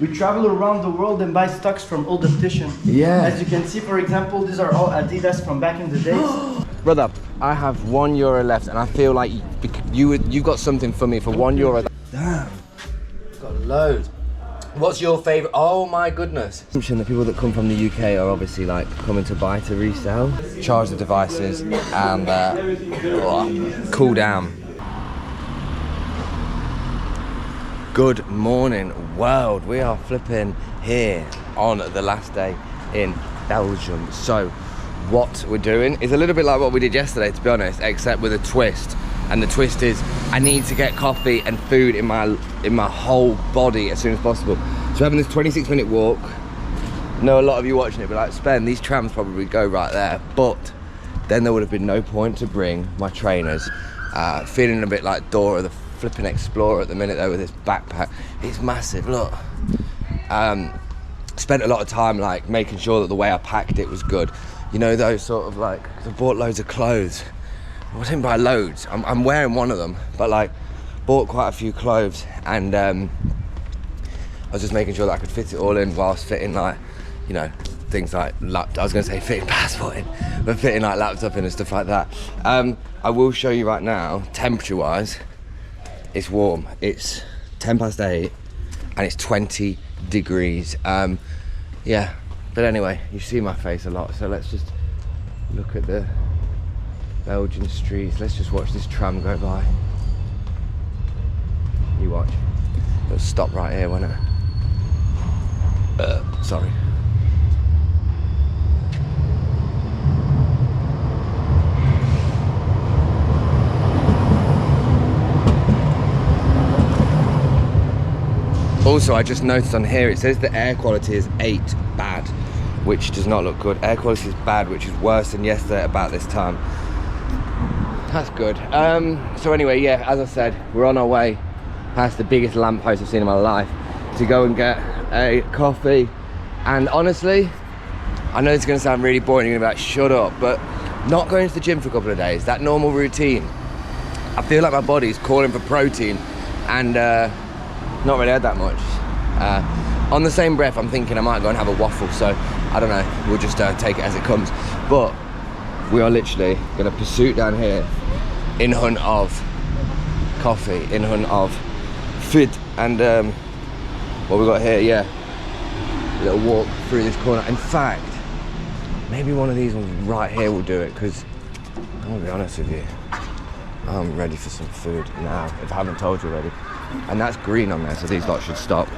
We travel around the world and buy stocks from old opticians. Yeah. As you can see, for example, these are all Adidas from back in the days. Brother, I have €1 left, and I feel like you got something for me for €1. Damn, got loads. What's your favourite? Oh my goodness. The people that come from the UK are obviously like coming to buy to resell. Charge the devices and cool down. Good morning world. We are flipping here on the last day in Belgium. So what we're doing is a little bit like what we did yesterday, to be honest, except with a twist. And the twist is I need to get coffee and food in my whole body as soon as possible. So having this 26-minute walk. I know a lot of you watching it, but like, Spen, these trams probably go right there, but then there would have been no point to bring my trainers. Feeling a bit like Dora the flipping Explorer at the minute though with this backpack. It's massive, look. Spent a lot of time like making sure that the way I packed it was good. You know, those sort of like, I bought loads of clothes. I didn't buy loads, I'm wearing one of them, but like bought quite a few clothes, and I was just making sure that I could fit it all in whilst fitting like, you know, things like I was going to say fitting passport in, but fitting like laptop in and stuff like that. I will show you right now, temperature wise, it's warm. It's 8:10 and it's 20 degrees. Yeah, but anyway, you see my face a lot, so let's just look at the Belgian streets. Let's just watch this tram go by. You watch. It'll stop right here, won't it? Sorry. Also, I just noticed on here, it says the air quality is 8 bad, which does not look good. Air quality is bad, which is worse than yesterday about this time. That's good. So anyway, yeah, as I said, we're on our way past the biggest lamppost I've seen in my life to go and get a coffee. And honestly, I know it's going to sound really boring, you're going to be like, shut up, but not going to the gym for a couple of days, that normal routine, I feel like my body's calling for protein, and not really had that much. On the same breath, I'm thinking I might go and have a waffle, so I don't know, we'll just take it as it comes. But we are literally going to pursue down here in hunt of coffee, in hunt of food, and what we got here, yeah, a little walk through this corner. In fact, maybe one of these ones right here will do it, because I'm gonna be honest with you, I'm ready for some food now, if I haven't told you already. And that's green on there, so these lots should stop.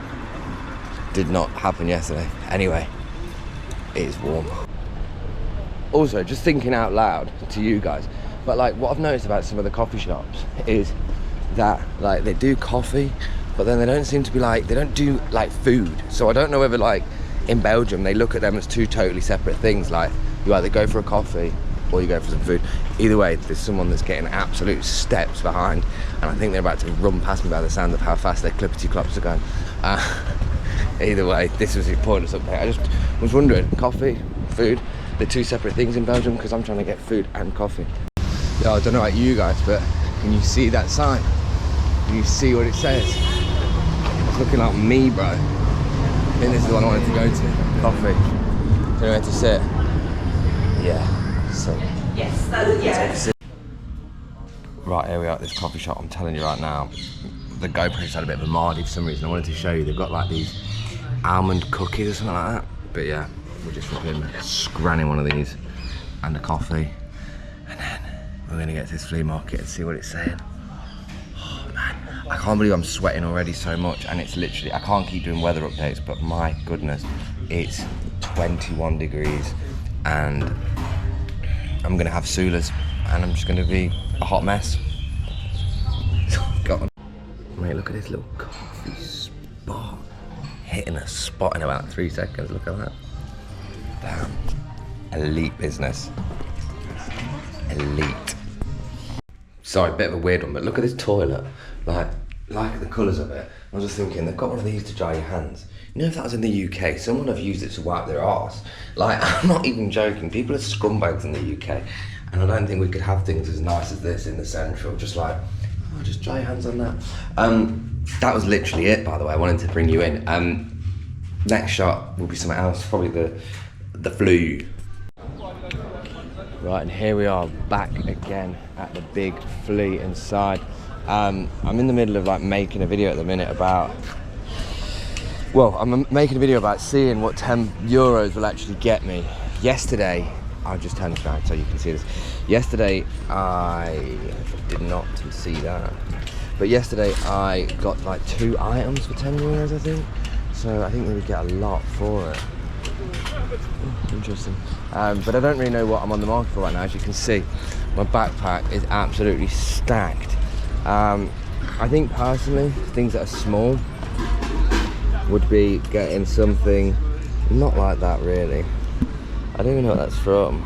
Did not happen yesterday. Anyway, it is warm. Also, just thinking out loud to you guys, but like what I've noticed about some of the coffee shops is that like they do coffee, but then they don't seem to be like, they don't do like food. So I don't know whether like in Belgium they look at them as two totally separate things. Like you either go for a coffee or you go for some food. Either way, there's someone that's getting absolute steps behind, and I think they're about to run past me by the sound of how fast their clippity-clops are going. Either way, this was a pointless update. I just was wondering, coffee, food, they're two separate things in Belgium, because I'm trying to get food and coffee. Yeah, I don't know about you guys, but can you see that sign? Can you see what it says? It's looking like me, bro. I think this is the one I wanted to go to. Coffee. Anywhere to sit. Yeah. So, yes, that's it. Right, here we are at this coffee shop. I'm telling you right now, the GoPro's had a bit of a mardy for some reason. I wanted to show you, they've got like these almond cookies or something like that. But yeah, we're just fucking scranning one of these and a coffee, and then we're gonna get to this flea market and see what it's saying. Oh man, I can't believe I'm sweating already so much, and it's literally, I can't keep doing weather updates, but my goodness, it's 21 degrees and I'm gonna have Sulas, and I'm just gonna be a hot mess. Go on. Mate, look at this little coffee spot. Hitting a spot in about 3 seconds, look at that. Damn. Elite business. Elite. Sorry, bit of a weird one, but look at this toilet. Like the colours of it. I was just thinking, they've got one of these to dry your hands. You know, if that was in the UK, someone would have used it to wipe their arse. Like, I'm not even joking. People are scumbags in the UK, and I don't think we could have things as nice as this in the central. Just like, oh, just dry your hands on that. That was literally it, by the way. I wanted to bring you in. Next shot will be something else, probably the Flea. Right, and here we are back again at the big Flea inside. I'm in the middle of like making a video at the minute about, well, I'm making a video about seeing what €10 will actually get me. Yesterday, I'll just turn this around so you can see this. Yesterday, I did not see that. But yesterday, I got like 2 items for €10, I think. So I think we would get a lot for it. Interesting. But I don't really know what I'm on the market for right now. As you can see, my backpack is absolutely stacked. I think personally, things that are small would be getting something not like that really. I don't even know what that's from.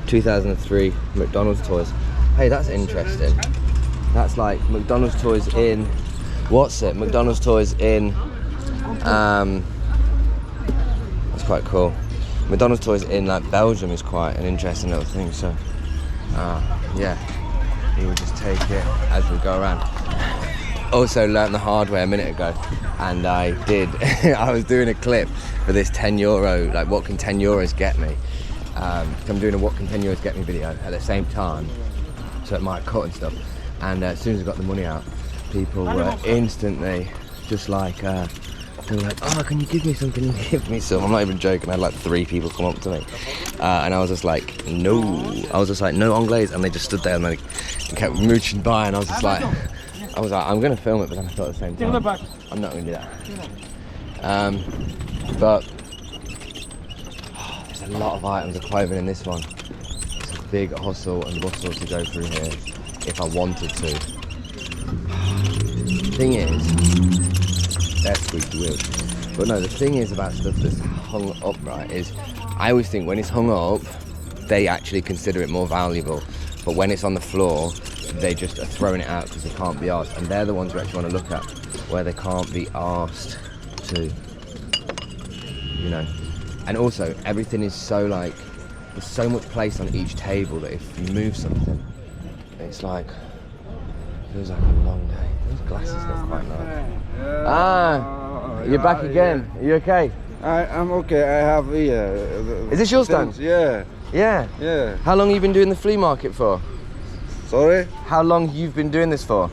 2003 McDonald's toys. Hey, that's interesting. That's like McDonald's toys in, what's it? McDonald's toys in, that's quite cool. McDonald's toys in like Belgium is quite an interesting little thing. So, yeah, we will just take it as we go around. Also learned the hard way a minute ago, and I did. I was doing a clip for this €10, like what can €10 get me? I'm doing a what can €10 get me video at the same time, so it might cut and stuff. And as soon as I got the money out, people were instantly just like, they were like, oh, can you give me some? Can you give me some? I'm not even joking. I had like 3 people come up to me, and I was just like, no. I was just like, no anglaise, and they just stood there and like kept mooching by, and I was just like, I'm gonna film it, but then I thought at the same time, I'm not gonna do that. But there's a lot of items of clothing in this one. It's a big hustle and bustle to go through here if I wanted to. The thing is, that's squeaky wheel. But no, the thing is about stuff that's hung up, right, is I always think when it's hung up, they actually consider it more valuable. But when it's on the floor, they just are throwing it out because they can't be arsed. And they're the ones we actually want to look at, where they can't be arsed to, you know. And also, everything is so like, there's so much place on each table that if you move something, it's like, it feels like a long day. Those glasses look quite nice. You're back again. Are you okay? I'm okay. I have here. Is this your stand? Yeah. Yeah? Yeah. How long have you been doing the flea market for? Sorry? How long you've been doing this for?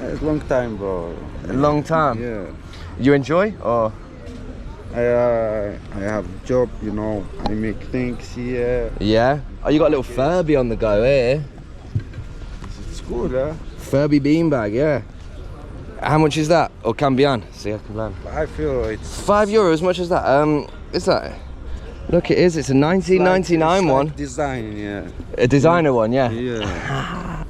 It's a long time, bro. A long time? Yeah. You enjoy, or? I have a job, you know. I make things here. Yeah? Oh, you got a little Furby on the go here. It's good, huh? Furby beanbag, yeah. How much is that? Or Caban? See, I can learn. I feel it's €5, as much as that. Is that? Look, it is. It's a 1999 like one. Design, yeah. A designer one, yeah. Yeah.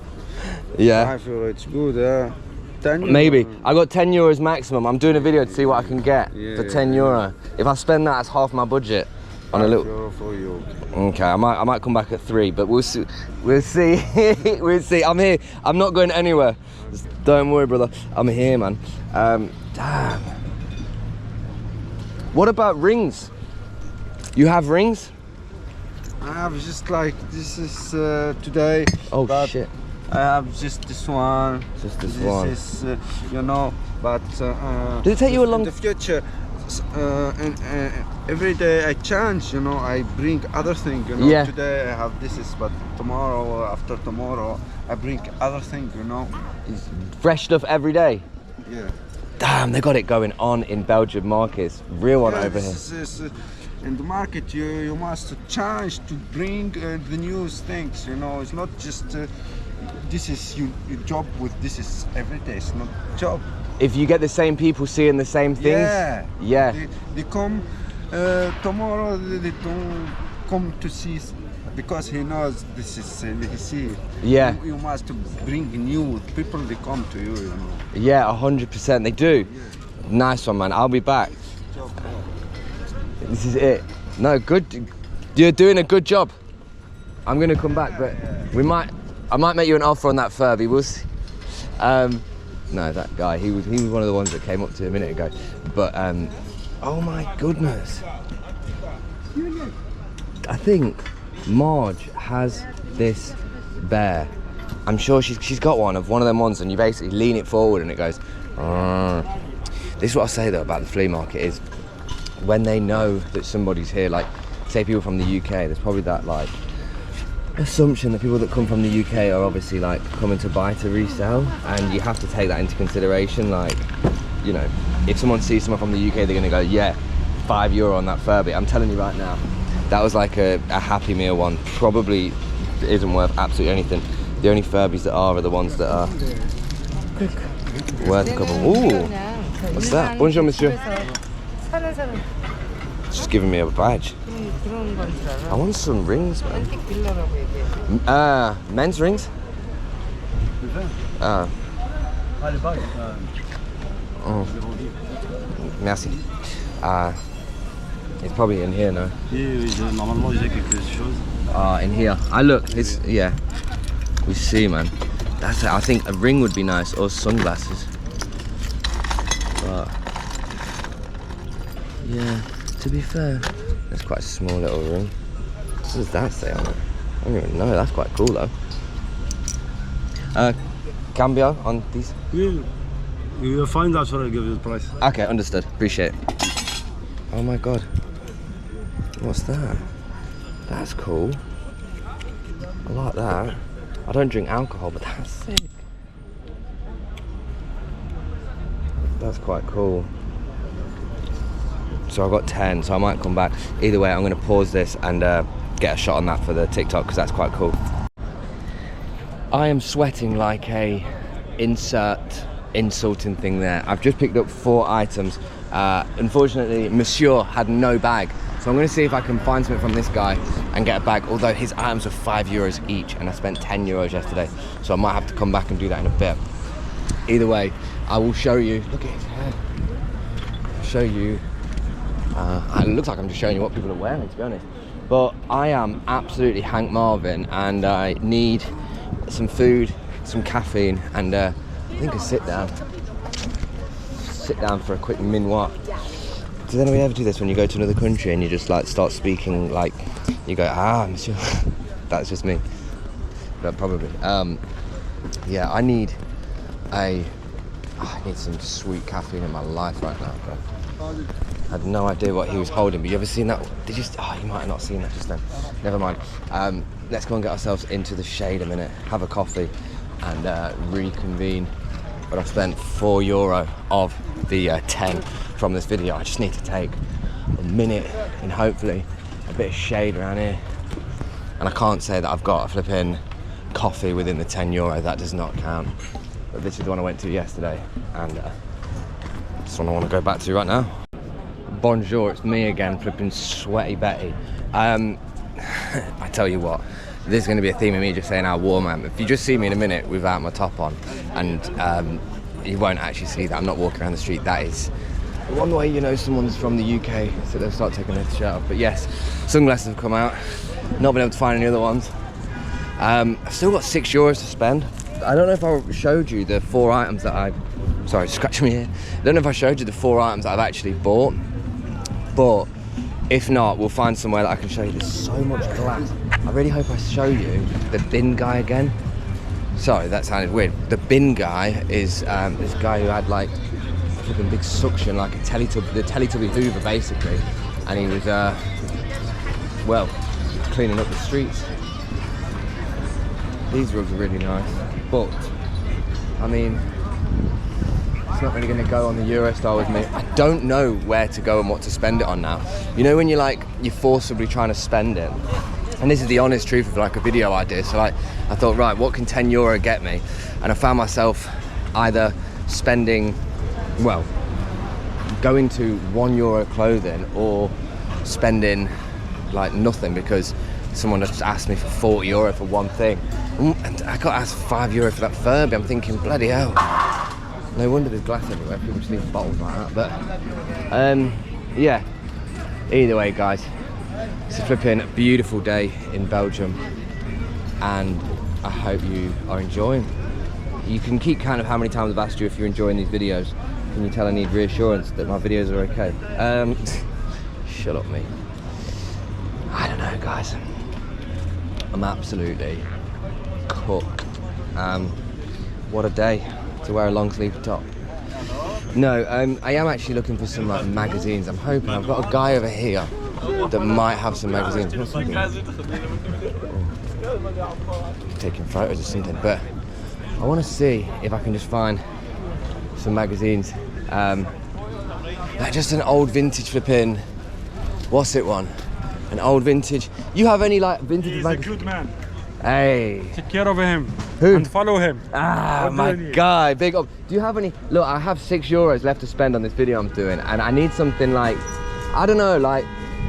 Yeah. I feel it's good, huh? 10 Maybe. euro. I got €10 maximum. I'm doing a video to see what I can get for Yeah. €10. If I spend that, that's half my budget on a little. €5 for you. Okay, I might come back at 3, but we'll see. We'll see. We'll see. I'm here. I'm not going anywhere. Just don't worry, brother. I'm here, man. Damn. What about rings? You have rings? I have just like this is today. Oh but shit. I have just this one. Just this one. This is, you know, but Did it take you a long? in the future, and every day I change. You know, I bring other thing. You know, Yeah. today I have this is, but tomorrow or after tomorrow I bring other thing. You know. Fresh stuff every day. Yeah. Damn, they got it going on in Belgium markets. Real one Yeah, over here. this is, in the market, you must change to bring the new things. You know, it's not just. This is your job with this is every day. It's not job. If you get the same people seeing the same things, Yeah. They come tomorrow. They don't come to see because he knows this is he see. Yeah. You must bring new people. They come to you. You know. Yeah, 100%. They do. Nice one, man. I'll be back. This is it. No, good. You're doing a good job. I'm gonna come back, but I might make you an offer on that Furby. We'll see. No, that guy. He was one of the ones that came up to a minute ago. But oh my goodness. I think Marge has this bear. I'm sure she's got one of them ones, and you basically lean it forward and it goes. This is what I say though about the flea market is when they know that somebody's here, like say people from the UK, there's probably that like assumption that people that come from the UK are obviously like coming to buy to resell, and you have to take that into consideration. Like, you know, if someone sees someone from the UK, they're gonna go, yeah, €5 on that Furby. I'm telling you right now, that was like a Happy Meal one. Probably isn't worth absolutely anything. The only Furbies that are the ones that are worth a couple. Ooh, what's that? Bonjour, monsieur. Just giving me a badge. I want some rings, man. Men's rings? Oh. Merci. It's probably in here now. In here. Look, it's, yeah. We see, man. That's it. I think a ring would be nice, or sunglasses. But yeah, to be fair, that's quite a small little ring. What does that say on it? I don't even know. That's quite cool though. Cambio on these? Yeah, you'll find out what I'll give you the price. Okay, understood. Appreciate it. Oh my god. What's that? That's cool. I like that. I don't drink alcohol, but that's sick. That's quite cool. So I've got 10, so I might come back. Either way, I'm going to pause this and get a shot on that for the TikTok, because that's quite cool. I am sweating like a insert insulting thing there. I've just picked up 4 items. Unfortunately, Monsieur had no bag. So I'm going to see if I can find something from this guy and get a bag, although his items were €5 each and I spent €10 yesterday, so I might have to come back and do that in a bit. Either way, I will show you. Look at his hair. I'll show you. It looks like I'm just showing you what people are wearing, to be honest. But I am absolutely Hank Marvin, and I need some food, some caffeine, and I think a sit down. Sit down for a quick minuet. Does anybody ever do this when you go to another country and you just like start speaking like you go, monsieur? That's just me. But probably. Yeah, I need some sweet caffeine in my life right now, bro. I had no idea what he was holding, but you ever seen that? Did you? You might have not seen that just then. Never mind. Let's go and get ourselves into the shade a minute, have a coffee, and reconvene. But I've spent €4 of the 10 from this video. I just need to take a minute and hopefully a bit of shade around here. And I can't say that I've got a flipping coffee within the €10. That does not count. But this is the one I went to yesterday, and this one I want to go back to right now. Bonjour, it's me again, flipping sweaty Betty. I tell you what, this is going to be a theme of me just saying how warm I am. If you just see me in a minute without my top on, and you won't actually see that I'm not walking around the street, that is one way you know someone's from the UK, so they'll start taking their shirt off. But yes, sunglasses have come out, not been able to find any other ones. I've still got €6 to spend. I don't know if I showed you the 4 items that I've, sorry, scratch me here. I don't know if I showed you the 4 items that I've actually bought, but if not, we'll find somewhere that I can show you. There's so much glass. I really hope I show you the bin guy again. Sorry, that sounded weird. The bin guy is this guy who had like a flipping big suction, like a the Teletubby Hoover basically, and he was well, cleaning up the streets. These rugs are really nice, but I mean, it's not really going to go on the Eurostar with me. I don't know where to go and what to spend it on now. You know when you're forcibly trying to spend it? And this is the honest truth of like a video idea. So like, I thought, right, what can €10 get me? And I found myself either spending, well, going to €1 clothing, or spending like nothing, because someone just asked me for €40 for one thing. And I got asked €5 for that Furby. I'm thinking, bloody hell. No wonder there's glass everywhere. People just leave bottles like that. But yeah, either way, guys, it's a flipping beautiful day in Belgium, and I hope you are enjoying. You can keep count of how many times I've asked you if you're enjoying these videos. Can you tell I need reassurance that my videos are okay? Shut up, me. I don't know, guys. I'm absolutely cooked. What a day to wear a long sleeve top. No, I am actually looking for some like magazines. I'm hoping I've got a guy over here that might have some magazines. What's he doing? Taking photos or something, but I want to see if I can just find some magazines. Like just an old vintage flipping. What's it one? An old vintage. You have any like vintage He's magazines? a good man. Hey. Take care of him. Who? And follow him. Ah, my guy, big up. Do you have any? Look, I have €6 left to spend on this video I'm doing, and I need something like, I don't know, like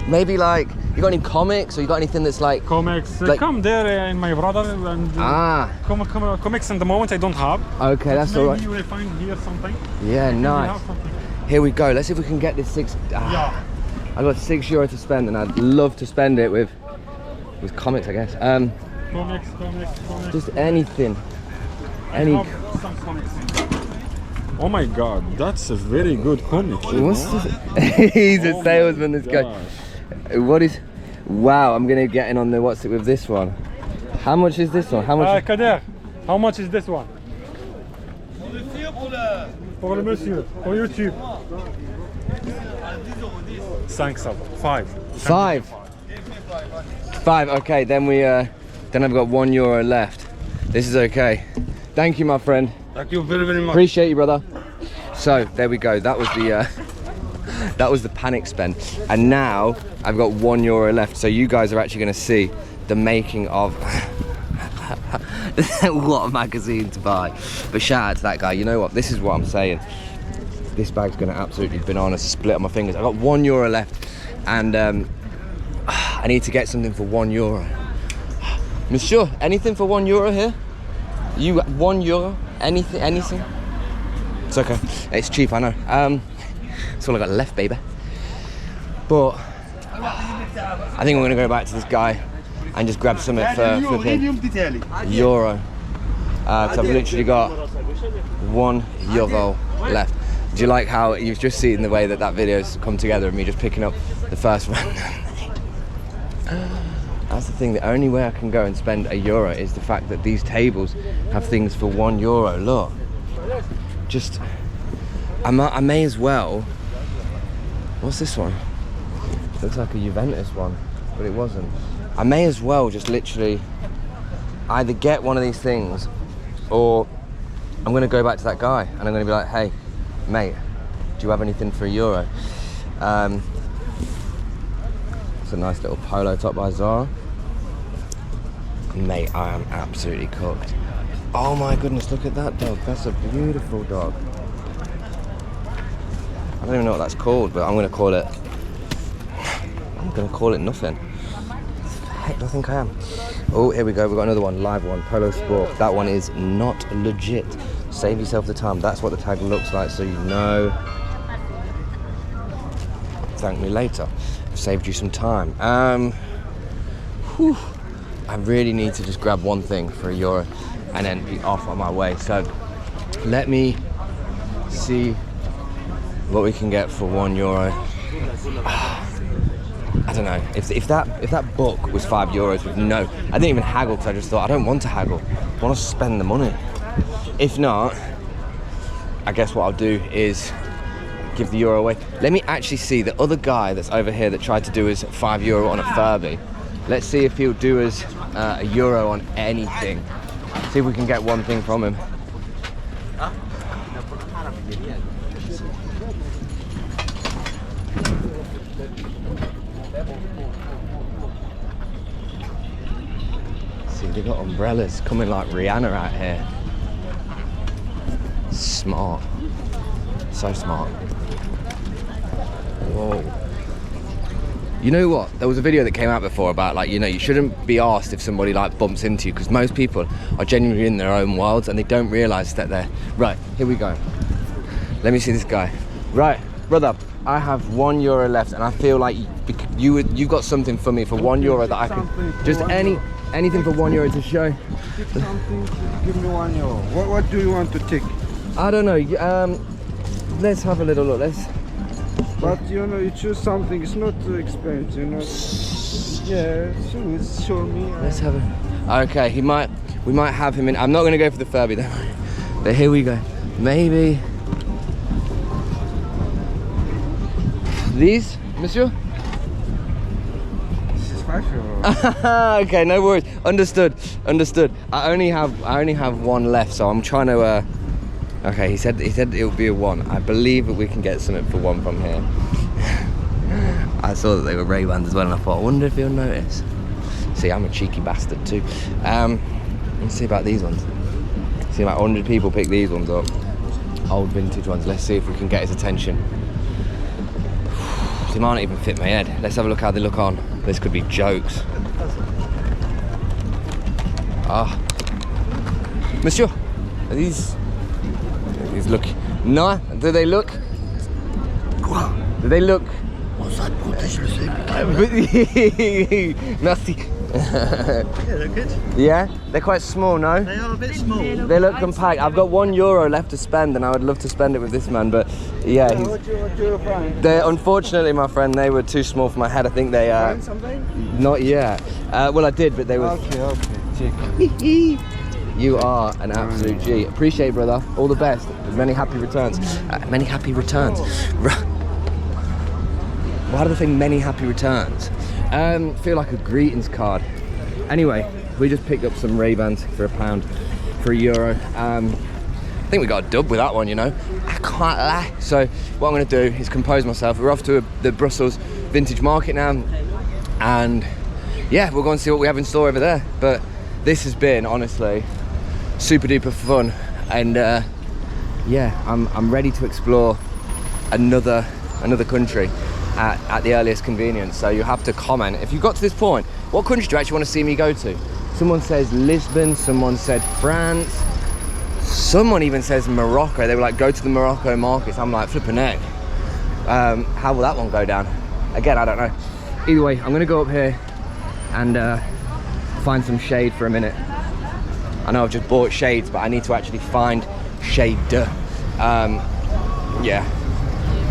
maybe like you got any comics or you got anything that's like Comics. like- Come there in my brother and comics in the moment I don't have. Okay, that's Maybe all right. you will find here something. Yeah, Maybe nice. have something. Here we go. Let's see if we can get this Yeah. I've got €6 to spend, and I'd love to spend it with comics, I guess. Comics. Just anything. Any. I have some comics. Oh my god, that's a very good comic. What's this? He's a salesman, this guy. What is? Wow, I'm gonna get in on the what's it with this one. How much is this one? How much? Kader, how much is this one? Pour le monsieur, for YouTube. Thanks, 5. Five. Okay, then then I've got €1 left. This is okay. Thank you, my friend. Thank you very, very much. Appreciate you, brother. So there we go. That was the that was the panic spend, and now I've got €1 left. So you guys are actually going to see the making of what a magazine to buy. But shout out to that guy. You know what? This is what I'm saying. This bag's going to absolutely bananas, split on my fingers. I've got €1 left, and I need to get something for €1. Monsieur, anything for €1 here? You €1? Anything? It's okay. It's cheap, I know. That's all I got left, baby. But I think I'm gonna go back to this guy and just grab something for flipping €1. So I've literally got €1 left. Do you like how you've just seen the way that video's come together of me just picking up the first one? That's the thing, the only way I can go and spend €1 is the fact that these tables have things for €1. Look, just, I may as well, what's this one? Looks like a Juventus one, but it wasn't. I may as well just literally either get one of these things, or I'm gonna go back to that guy and I'm gonna be like, hey, mate, do you have anything for €1? It's a nice little polo top by Zara. Mate, I am absolutely cooked. Oh my goodness, look at that dog. That's a beautiful dog. I don't even know what that's called, but I'm gonna call it nothing. Heck, I think I am. Oh, here we go. We've got another one, live one, Polo Sport. That one is not legit. Save yourself the time. That's what the tag looks like, so you know. Thank me later. I've saved you some time. I really need to just grab one thing for €1 and then be off on my way. So let me see what we can get for €1. I don't know, if that book was €5 with no, I didn't even haggle because I just thought I don't want to haggle, I want to spend the money. If not, I guess what I'll do is give the €1 away. Let me actually see the other guy that's over here that tried to do his €5 on a Furby. Let's see if he'll do us €1 on anything. See if we can get one thing from him. See, they got umbrellas coming like Rihanna out here. Smart. So smart. Whoa. You know what? There was a video that came out before about like, you know, you shouldn't be asked if somebody like bumps into you because most people are genuinely in their own worlds and they don't realise that they're... Right, here we go. Let me see this guy. Right, brother, I have €1 left and I feel like you've got something for me for €1 that I could... Just anything for €1 to show. Pick something, give me €1. What do you want to take? I don't know, let's have a little look, But you know, you choose something, it's not too expensive, you know. Yeah, choose, show me. Let's have a... Okay, we might have him in... I'm not going to go for the Furby though. But here we go. Maybe These, monsieur? This is 5 euros. Okay, no worries. Understood. Understood. I only have one left, so I'm trying to. Okay, he said it will be a 1. I believe that we can get something for 1 from here. I saw that they were Ray-Bans as well, and I thought, I wonder if he'll notice. See, I'm a cheeky bastard too. Let's see about these ones. See, like 100 people pick these ones up. Old vintage ones. Let's see if we can get his attention. They might not even fit my head. Let's have a look how they look on. This could be jokes. Ah, monsieur, are these look? No, do they look? Do they look? Merci. Yeah, they're good. Yeah, they're quite small, no? They are a bit small. They look compact. I've got €1 left to spend, and I would love to spend it with this man, but yeah, he's. What you find? They, unfortunately, my friend, they were too small for my head. I think they. Find something? Not yet. Well, I did, but they were. Okay. Check. You are an absolute G. Appreciate it, brother. All the best. Many happy returns. Many happy returns. Why do they think many happy returns? Feel like a greetings card. Anyway, we just picked up some Ray-Bans for £1, for €1. I think we got a dub with that one, you know. I can't lie. So what I'm going to do is compose myself. We're off to the Brussels Vintage Market now, and yeah, we'll go and see what we have in store over there. But this has been honestly super duper fun, and yeah, I'm ready to explore another country at the earliest convenience. So you have to comment if you've got to this point. What country do you actually want to see me go to? Someone says Lisbon, someone said France, someone even says Morocco. They were like, go to the Morocco markets. I'm like, flipping heck. How will that one go down? Again, I don't know. Either way, I'm gonna go up here and find some shade for a minute. I know I've just bought shades, but I need to actually find shade. Yeah,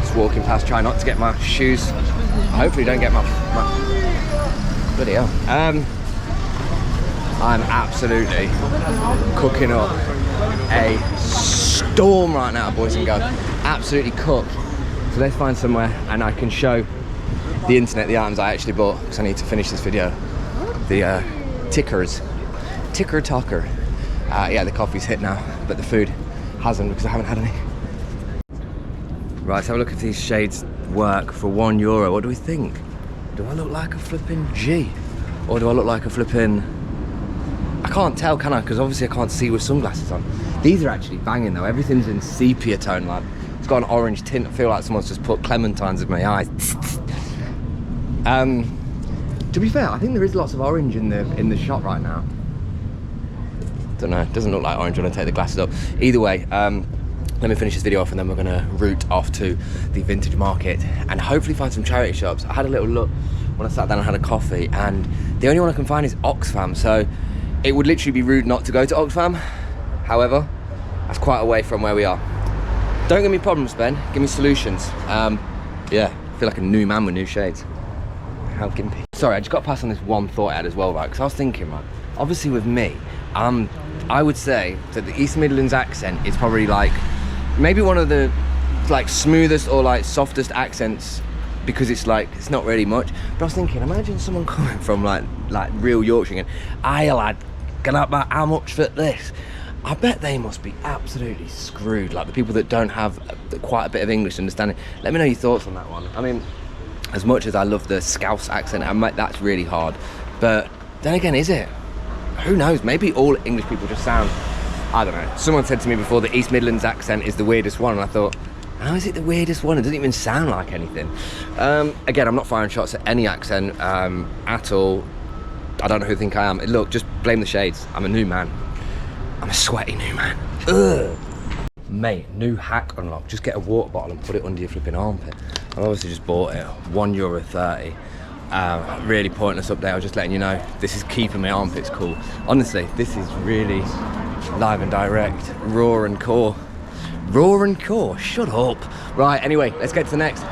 just walking past, try not to get my shoes. Hopefully don't get my bloody hell. I'm absolutely cooking up a storm right now, boys and girls. Absolutely cooked. So let's find somewhere and I can show the internet the items I actually bought, because I need to finish this video. The ticker talker. Yeah, the coffee's hit now, but the food hasn't, because I haven't had any. Right, let's have a look if these shades work for €1. What do we think? Do I look like a flipping G? Or do I look like a flipping... I can't tell, can I? Because obviously I can't see with sunglasses on. These are actually banging though. Everything's in sepia tone, like. It's got an orange tint. I feel like someone's just put clementines in my eyes. To be fair, I think there is lots of orange in the shop right now. Don't know, it doesn't look like orange when I take the glasses up. Either way, let me finish this video off and then we're gonna route off to the vintage market and hopefully find some charity shops. I had a little look when I sat down and had a coffee, and the only one I can find is Oxfam, so it would literally be rude not to go to Oxfam. However, that's quite away from where we are. Don't give me problems, Ben, give me solutions. Yeah, I feel like a new man with new shades. How gimpy. Sorry, I just got past on this one thought I had as well, right? Because I was thinking, right, obviously with me, I would say that the East Midlands accent is probably like, maybe one of the like smoothest or like softest accents, because it's like, it's not really much. But I was thinking, imagine someone coming from like real Yorkshire and, aye lad, can I buy how much for this? I bet they must be absolutely screwed, like the people that don't have quite a bit of English understanding. Let me know your thoughts on that one. I mean, as much as I love the Scouse accent, that's really hard. But then again, is it? Who knows? Maybe all English people just sound, I don't know. Someone said to me before the East Midlands accent is the weirdest one, and I thought, how is it the weirdest one? It doesn't even sound like anything. Again, I'm not firing shots at any accent at all. I don't know who I think I am. Look, just blame the shades. I'm a new man. I'm a sweaty new man. Ugh. Mate, new hack unlocked. Just get a water bottle and put it under your flipping armpit. I obviously just bought it, €1.30. Really pointless update. I was just letting you know this is keeping my armpits cool. Honestly, this is really live and direct, raw and core. Raw and core, shut up. Right, anyway, let's get to the next.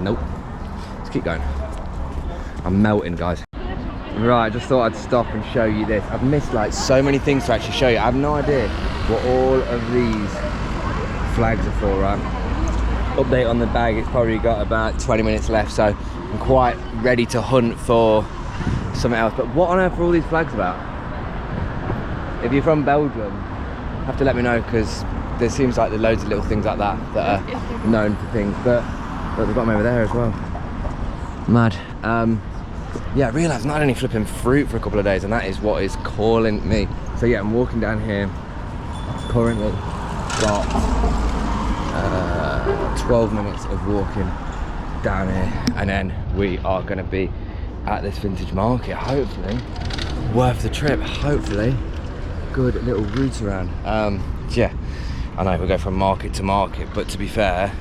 Nope. Let's keep going. I'm melting, guys. Right, I just thought I'd stop and show you this. I've missed like so many things to actually show you. I have no idea what all of these flags are for, right? update on the bag, it's probably got about 20 minutes left, so I'm quite ready to hunt for something else. But what on earth are all these flags about? If you're from Belgium, you have to let me know, because there seems like there's loads of little things like that that are known for things. But they've got them over there as well. Mad. Yeah, I realised I've not had any flipping fruit for a couple of days, and that is what is calling me. So yeah, I'm walking down here. Currently got 12 minutes of walking down here, and then we are going to be at this vintage market. Hopefully worth the trip, hopefully good little route around. Yeah, I know we go from market to market, but to be fair,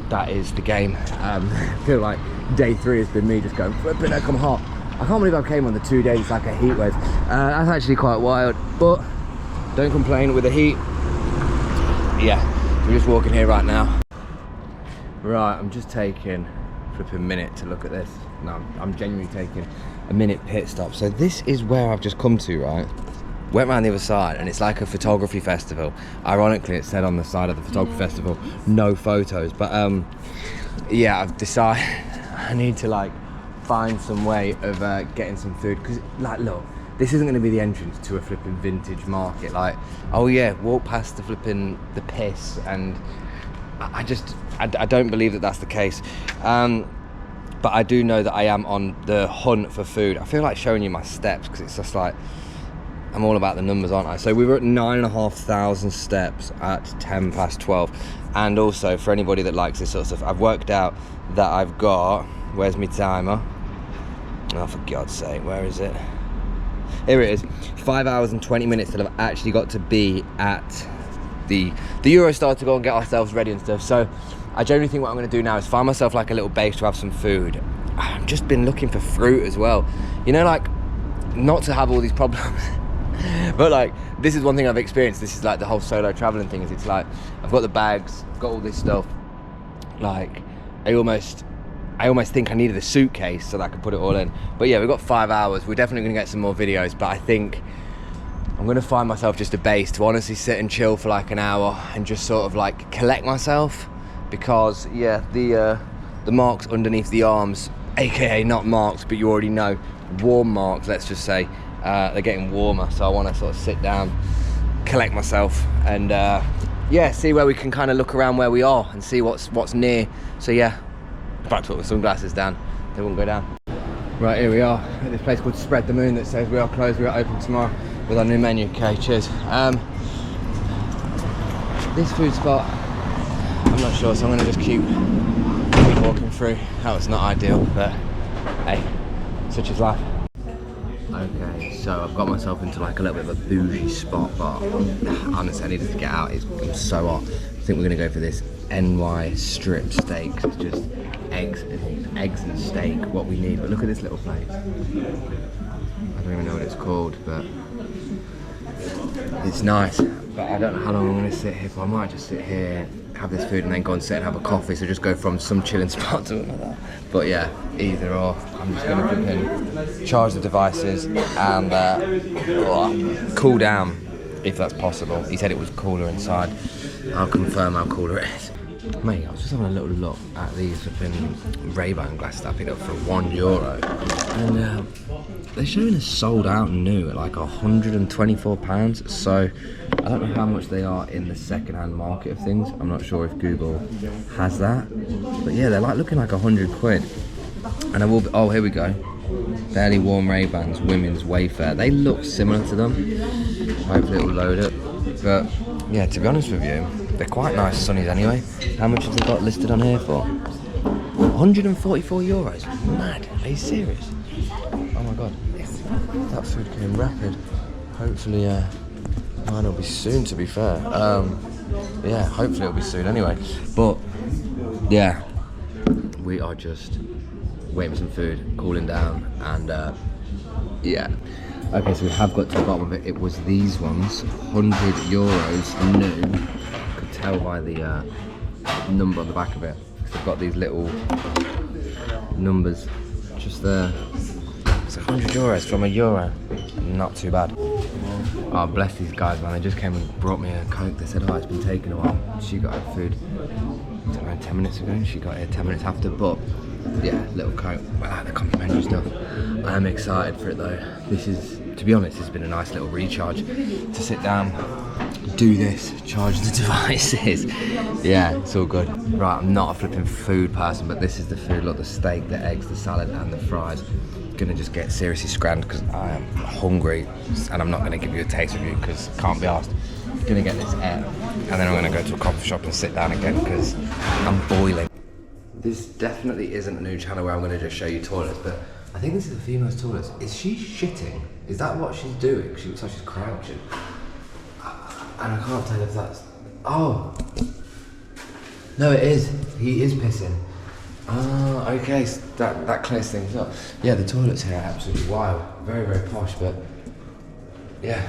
that is the game. I feel like day 3 has been me just going flipping heck, I'm hot. I can't believe I came on the 2 days, it's like a heat wave. That's actually quite wild, but don't complain with the heat. Yeah, we're just walking here right now. Right, I'm just taking a flipping minute to look at this. No, I'm genuinely taking a minute pit stop. So this is where I've just come to, right? Went around the other side, and it's like a photography festival. Ironically, it said on the side of the photography festival, no photos. But yeah, I've decided I need to like find some way of getting some food, because like, look, this isn't going to be the entrance to a flipping vintage market. Like, oh yeah, walk past the flipping the piss, and I don't believe that that's the case. But I do know that I am on the hunt for food. I feel like showing you my steps, because it's just like, I'm all about the numbers, aren't I? So we were at 9,500 steps at 10 past 12. And also, for anybody that likes this sort of stuff, I've worked out that I've got, where's my timer? Oh, for God's sake, where is it? Here it is. 5 hours and 20 minutes till I've actually got to be at the Eurostar to go and get ourselves ready and stuff. So I generally think what I'm going to do now is find myself like a little base to have some food. I've just been looking for fruit as well. You know, like, not to have all these problems. But like, this is one thing I've experienced. This is like the whole solo traveling thing, is it's like, I've got the bags, I've got all this stuff. Like, I almost think I needed a suitcase so that I could put it all in. But yeah, we've got 5 hours. We're definitely gonna get some more videos, but I think I'm gonna find myself just a base to honestly sit and chill for like an hour and just sort of like collect myself. Because yeah, the marks underneath the arms, AKA not marks, but you already know, warm marks, let's just say, they're getting warmer. So I wanna sort of sit down, collect myself, and yeah, see where we can kind of look around where we are and see what's near. So yeah, about to put my sunglasses down, they won't go down. Right, here we are at this place called Spread the Moon that says we are closed, we are open tomorrow with our new menu. Okay, cheers. This food spot, I'm not sure, so I'm gonna just keep walking through. That was not ideal, but hey, such is life. Okay, so I've got myself into like a little bit of a bougie spot, but honestly I needed to get out. I'm so hot. I think we're gonna go for this NY strip steak. It's just eggs and steak, what we need. But look at this little place. I don't even know what it's called, but it's nice. But I don't know how long I'm gonna sit here for. I might just sit here, have this food, and then go and sit and have a coffee. So just go from some chilling spot to another. But yeah, either or. I'm just gonna flipping charge the devices and cool down, if that's possible. He said it was cooler inside. I'll confirm how cooler it is. Mate, I was just having a little look at these flipping Ray-Ban glasses that I picked up for €1, and they're showing us sold out new at like £124. So I don't know how much they are in the second-hand market of things. I'm not sure if Google has that, but yeah, they're like looking like £100. And I will be, oh, here we go. Barely Warm Ray-Bans, women's Wayfair. They look similar to them. Hopefully it will load it. But yeah, to be honest with you, they're quite nice sunnies anyway. How much have they got listed on here for? €144. Mad. Are you serious? Oh my god. That food came rapid. Hopefully mine will be soon, to be fair. Yeah, hopefully it'll be soon anyway. But yeah, we are just waiting for some food, cooling down, and yeah. Okay, so we have got to the bottom of it. It was these ones, €100 new. Could tell by the number on the back of it. They've got these little numbers just there. It's €100 from €1. Not too bad. Oh, bless these guys, man. They just came and brought me a Coke. They said, oh, it's been taking a while. She got her food. don't know, 10 minutes ago, and she got here 10 minutes after, but yeah, little coat, I like the complimentary stuff. I'm excited for it though. This is, to be honest, it's been a nice little recharge to sit down, do this, charge the devices. Yeah, it's all good. Right, I'm not a flipping food person, but this is the food. Look, the steak, the eggs, the salad, and the fries. Gonna just get seriously scrammed because I am hungry, and I'm not gonna give you a taste review because can't be asked. Gonna get this air, and then I'm gonna go to a coffee shop and sit down again because I'm boiling. This definitely isn't a new channel where I'm gonna just show you toilets, but I think this is the female's toilet. Is she shitting? Is that what she's doing? She looks like she's crouching. And I can't tell if that's... Oh! No, it is. He is pissing. Ah, okay, so that clears things up. Yeah, the toilets here are absolutely wild. Very, very posh, but... Yeah.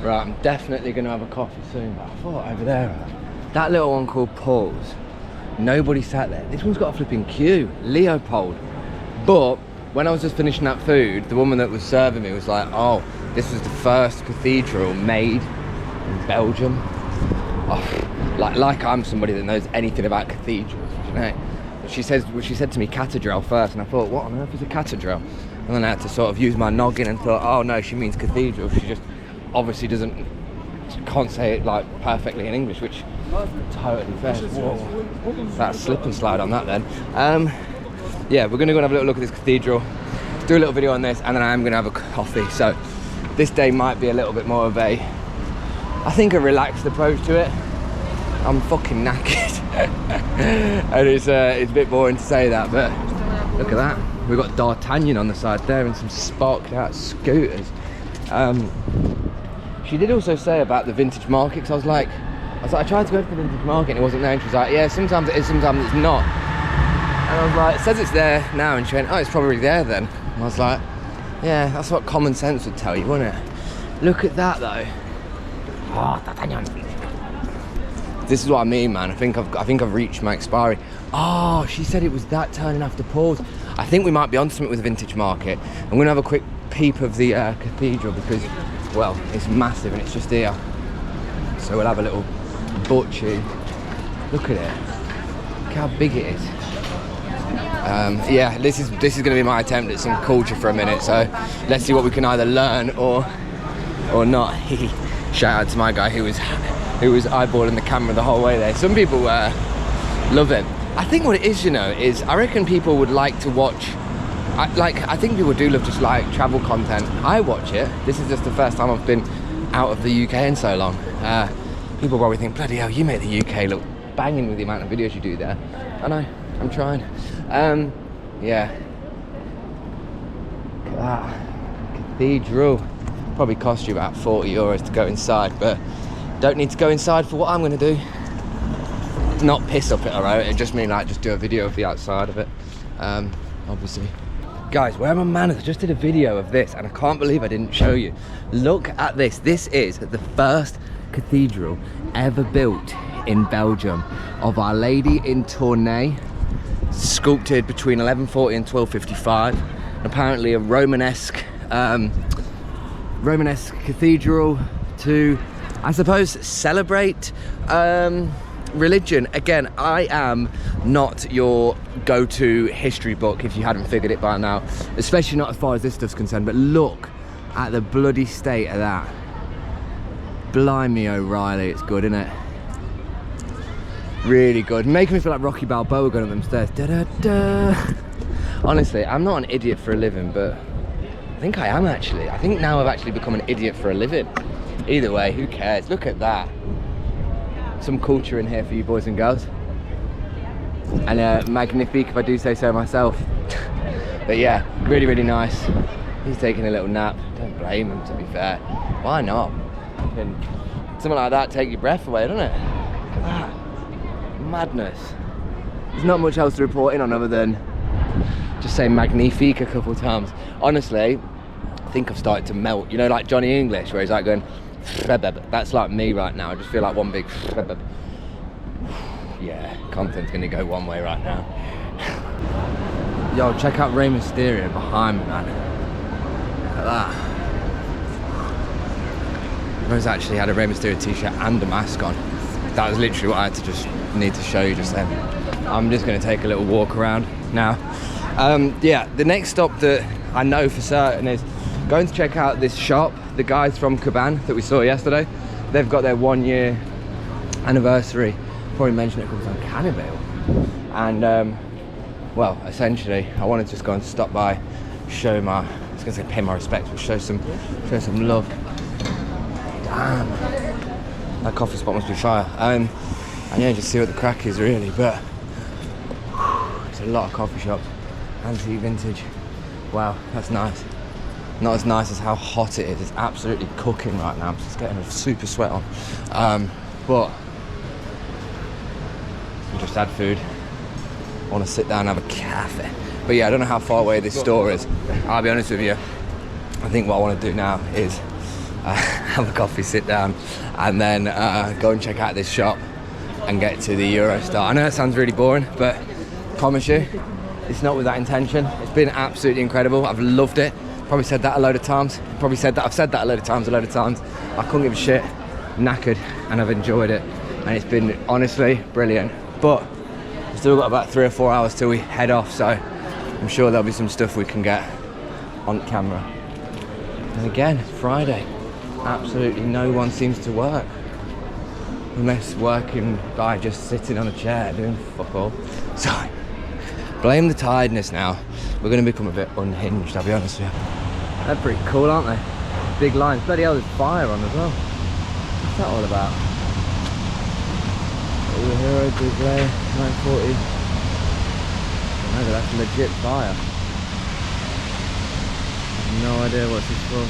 Right, I'm definitely going to have a coffee soon, but I thought over there, that little one called Paul's, nobody sat there. This one's got a flipping queue, Leopold. But when I was just finishing that food, the woman that was serving me was like, oh, this was the first cathedral made in Belgium. Oh, like I'm somebody that knows anything about cathedrals, you know. She said to me Cathedral first, and I thought, what on earth is a cathedral? And then I had to sort of use my noggin and thought, oh no, she means cathedral. She just obviously can't say it like perfectly in English, which totally fair. Whoa. That slip and slide on that then. Yeah, we're gonna go and have a little look at this cathedral, do a little video on this, and then I am gonna have a coffee. So this day might be a little bit more of a, I think, a relaxed approach to it. I'm fucking knackered. And it's a bit boring to say that, but look at that. We've got D'Artagnan on the side there and some sparked out scooters. She did also say about the vintage market, because I was like, I tried to go to the vintage market and it wasn't there, and she was like, yeah, sometimes it is, sometimes it's not. And I was like, it says it's there now, and she went, oh, it's probably there then. And I was like, yeah, that's what common sense would tell you, wouldn't it? Look at that though. Oh, D'Artagnan. This is what I mean, man. I think I've reached my expiry. Oh, she said it was that turning after Paul's. I think we might be onto something with the vintage market. I'm gonna have a quick peep of the cathedral because, well, it's massive and it's just here. So we'll have a little butchie. Look at it. Look how big it is. Yeah, this is gonna be my attempt at some culture for a minute. So let's see what we can either learn or not. Shout out to my guy who was eyeballing the camera the whole way there. Some people love it. I think what it is, you know, is I reckon people would like to watch, I think people do love just like travel content. I watch it. This is just the first time I've been out of the UK in so long. People probably think, bloody hell, you make the UK look banging with the amount of videos you do there. I know, I'm trying. Yeah. Look at that. Cathedral. Probably cost you about 40 euros to go inside, but don't need to go inside for what I'm going to do. Not piss up it, alright? It just mean like just do a video of the outside of it, obviously. Guys, where my manners? I just did a video of this and I can't believe I didn't show you. Look at this. This is the first cathedral ever built in Belgium of Our Lady in Tournai, sculpted between 1140 and 1255. Apparently a Romanesque cathedral to, I suppose, celebrate religion. Again, I am not your go-to history book if you hadn't figured it by now, especially not as far as this stuff's concerned, but look at the bloody state of that. Blimey O'Reilly, it's good, isn't it? Really good. Making me feel like Rocky Balboa going up them stairs. Da, da, da. Honestly, I'm not an idiot for a living, but I think I am actually. I think now I've actually become an idiot for a living. Either way, who cares? Look at that. Some culture in here for you boys and girls. And magnifique if I do say so myself. But yeah, really, really nice. He's taking a little nap. Don't blame him, to be fair. Why not? And something like that take your breath away, doesn't it? Look at that. Madness. There's not much else to report in on other than just say magnifique a couple times. Honestly, I think I've started to melt. You know, like Johnny English, where he's like going, that's like me right now. I just feel like one big yeah, content's gonna go one way right now. Yo, check out Rey Mysterio behind me, man. Look at that. Rose actually had a Rey Mysterio t-shirt and a mask on. that was literally what I had to just need to show you just then. I'm just going to take a little walk around now. Yeah, the next stop that I know for certain is going to check out this shop. The guys from Kaban that we saw yesterday, they've got their 1 year anniversary. Probably mentioned it comes on Cannibal. And well, essentially, I wanted to just go and stop by, show my, I was going to say pay my respects, but show some love. Damn, that coffee spot must be fire. And yeah, just see what the crack is really. But it's a lot of coffee shops, antique, vintage. Wow, that's nice. Not as nice as how hot it is. It's absolutely cooking right now. I'm just getting a super sweat on. But we just had food. I want to sit down and have a cafe. But yeah, I don't know how far away this store is. I'll be honest with you. I think what I want to do now is have a coffee, sit down, and then go and check out this shop and get to the Eurostar. I know that sounds really boring, but I promise you, it's not with that intention. It's been absolutely incredible. I've loved it. Probably said that a load of times. I've said that a load of times. I couldn't give a shit. Knackered, and I've enjoyed it. And it's been honestly brilliant. But we've still got about 3 or 4 hours till we head off, so I'm sure there'll be some stuff we can get on camera. And again, it's Friday. Absolutely no one seems to work. Unless working by just sitting on a chair doing fuck all. So, blame the tiredness now. We're going to become a bit unhinged, I'll be honest with you. They're pretty cool, aren't they? Big lines. Bloody hell, there's fire on as well. What's that all about? All Hero Display, 940. No, that's legit fire. No idea what this is for.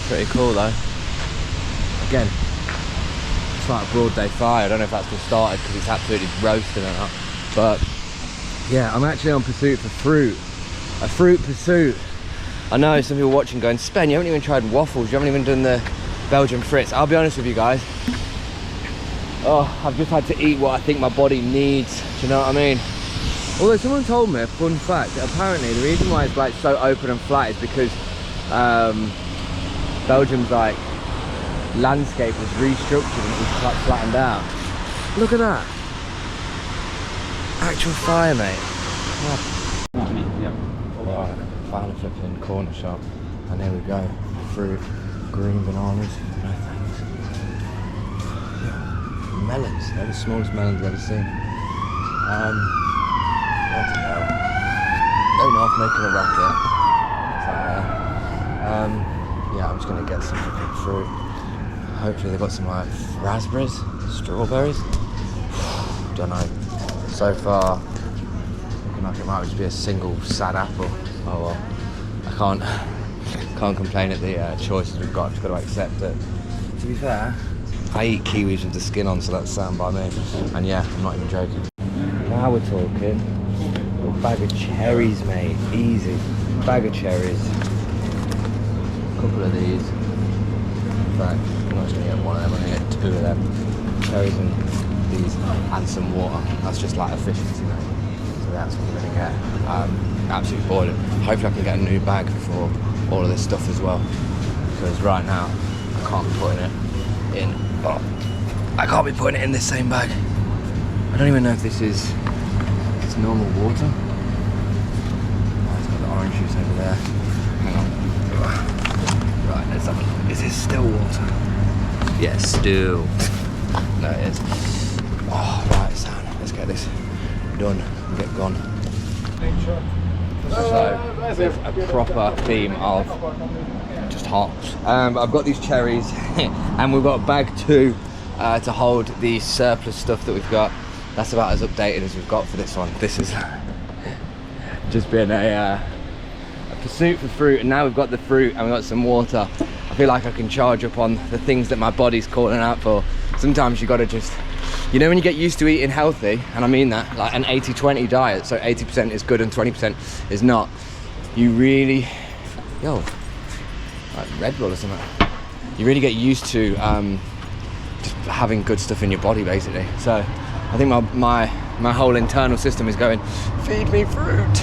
Pretty cool though. Again, it's like a broad day fire. I don't know if that's just started because it's absolutely roasting or not. But yeah, I'm actually on pursuit for fruit. A fruit pursuit. I know some people watching going, Spen, you haven't even tried waffles, you haven't even done the Belgian Fritz. I'll be honest with you guys. Oh, I've just had to eat what I think my body needs. Do you know what I mean? Although someone told me a fun fact, apparently the reason why it's like so open and flat is because Belgium's like landscape was restructured and it was like flattened out. Look at that. Actual fire, mate. Oh. Right, found a flipping corner shop, and there we go. Fruit, green bananas, no thanks. Yeah. Melons, they're the smallest melons I've ever seen. What the hell? Going off making a racket. Yeah, I'm just gonna get some flipping fruit. Hopefully they've got some like raspberries, strawberries. Don't know. So far, looking like it might just be a single sad apple. Oh well, I can't complain at the choices we've got. I've just got to accept it. To be fair, I eat kiwis with the skin on, so that's sound by me. And yeah, I'm not even joking. Now we're talking. A bag of cherries, mate. Easy. Bag of cherries. A couple of these. In fact, I'm not just gonna get one of them. I'm gonna get 2 of them. Cherries and these, and some water. That's just like efficiency, mate. So that's what we're gonna get. Absolutely boiling. Hopefully I can get a new bag for all of this stuff as well, because right now I can't be putting it in. Oh, I can't be putting it in this same bag. I don't even know if this is normal water. Oh, it's got the orange juice over there. Hang on. Right, let's have a look. Is this still water? Yes, still. No, it is. Oh, right, sound. Let's get this done and get gone. So, with a proper theme of just hot. I've got these cherries, and we've got bag 2 to hold the surplus stuff that we've got. That's about as updated as we've got for this one. This is just been a pursuit for fruit, and now we've got the fruit and we've got some water. I feel like I can charge up on the things that my body's calling out for. Sometimes you gotta just, you know, when you get used to eating healthy, and I mean that, like an 80-20 diet, so 80% is good and 20% is not, you really, like Red Bull or something, you really get used to just having good stuff in your body, basically. So I think my whole internal system is going, feed me fruit.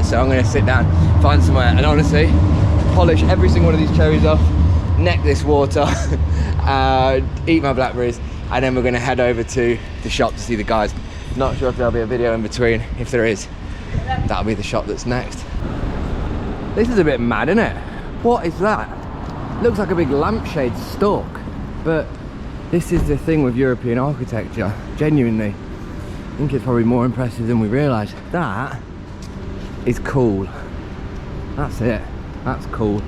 So I'm gonna sit down, find somewhere, and honestly, polish every single one of these cherries off, neck this water, eat my blackberries, and then we're gonna head over to the shop to see the guys. Not sure if there'll be a video in between. If there is, that'll be the shop that's next. This is a bit mad, isn't it? What is that? Looks like a big lampshade stalk, but this is the thing with European architecture. Genuinely, I think it's probably more impressive than we realise. That is cool. That's it. That's cool.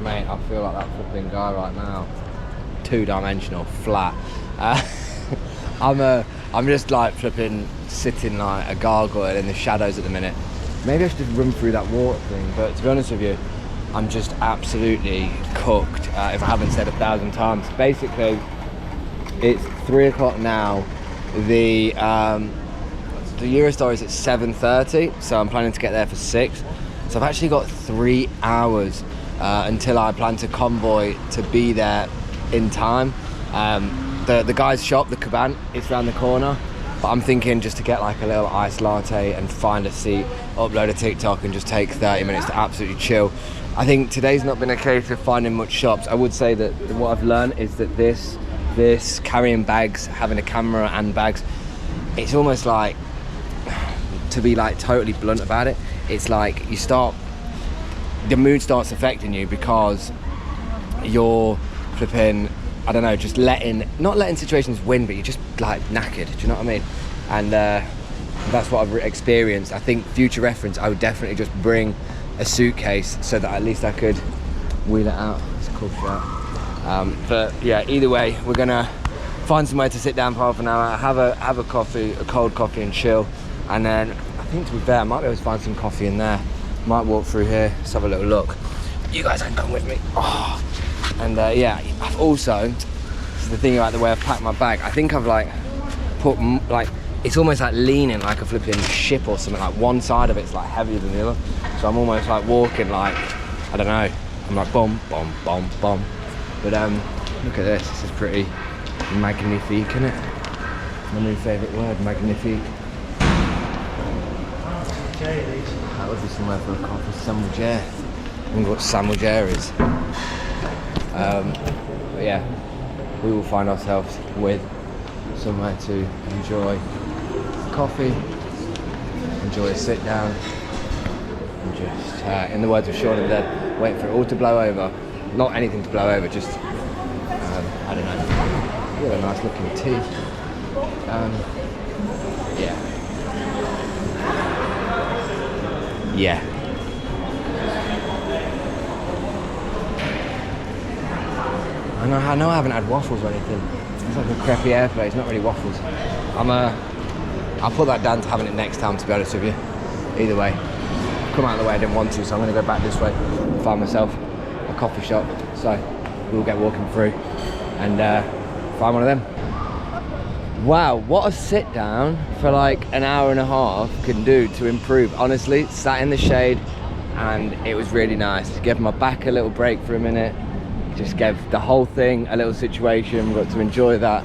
Mate, I feel like that flipping guy right now. Two-dimensional, flat. I'm just like flipping sitting like a gargoyle in the shadows at the minute. Maybe I should just run through that water thing, but to be honest with you, I'm just absolutely cooked, if I haven't said 1,000 times. Basically, it's 3 o'clock now. The Eurostar is at 7:30, so I'm planning to get there for 6. So I've actually got 3 hours until I plan to convoy to be there in time. The guy's shop, the Kaban, is around the corner, but I'm thinking just to get like a little iced latte and find a seat, upload a TikTok and just take 30 minutes to absolutely chill. I think today's not been a case of finding much shops. I would say that what I've learned is that this carrying bags, having a camera and bags, it's almost like, to be like totally blunt about it, it's like the mood starts affecting you because you're flipping, I don't know, just not letting situations win, but you're just like knackered, do you know what I mean? And that's what I've experienced. I think future reference, I would definitely just bring a suitcase so that at least I could wheel it out. It's a cool shot. But yeah, either way, we're gonna find somewhere to sit down for half an hour, have a coffee, a cold coffee and chill. And then I think, to be fair, I might be able to find some coffee in there. Might walk through here, let's have a little look. You guys can come with me. Oh. And yeah, I've also, this is the thing about the way I've packed my bag, I think I've like put like, it's almost like leaning like a flipping ship or something, like one side of it's like heavier than the other. So I'm almost like walking like, I don't know, I'm like bum, bum, bum, bum. But look at this is pretty magnifique, isn't it? My new favourite word, magnifique. That would be somewhere for a coffee, sandwicher. I wonder what sandwicher is. But yeah, we will find ourselves with somewhere to enjoy coffee, enjoy a sit down, and just, in the words of Shaun of the Dead, wait for it all to blow over. Not anything to blow over, just, I don't know, we have a nice looking tea. Yeah. Yeah. I know I haven't had waffles or anything. It's like a crappy airplane, it's not really waffles. I'll put that down to having it next time, to be honest with you. Either way, come out of the way I didn't want to, so I'm gonna go back this way and find myself a coffee shop. So we'll get walking through and find one of them. Wow, what a sit down for like an hour and a half can do to improve. Honestly, sat in the shade and it was really nice. Gave my back a little break for a minute. Just gave the whole thing a little situation. We got to enjoy that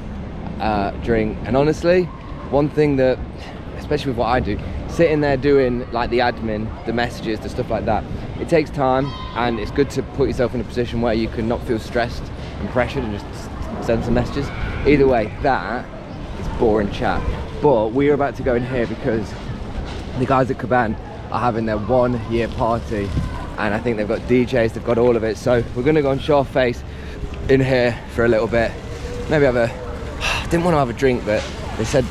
drink. And honestly, one thing that, especially with what I do, sitting there doing like the admin, the messages, the stuff like that, it takes time and it's good to put yourself in a position where you can not feel stressed and pressured and just send some messages. Either way, that is boring chat. But we are about to go in here because the guys at Kaban are having their 1 year party. And I think they've got DJs, they've got all of it. So we're gonna go and show our face in here for a little bit. Maybe have a, I didn't want to have a drink, but they said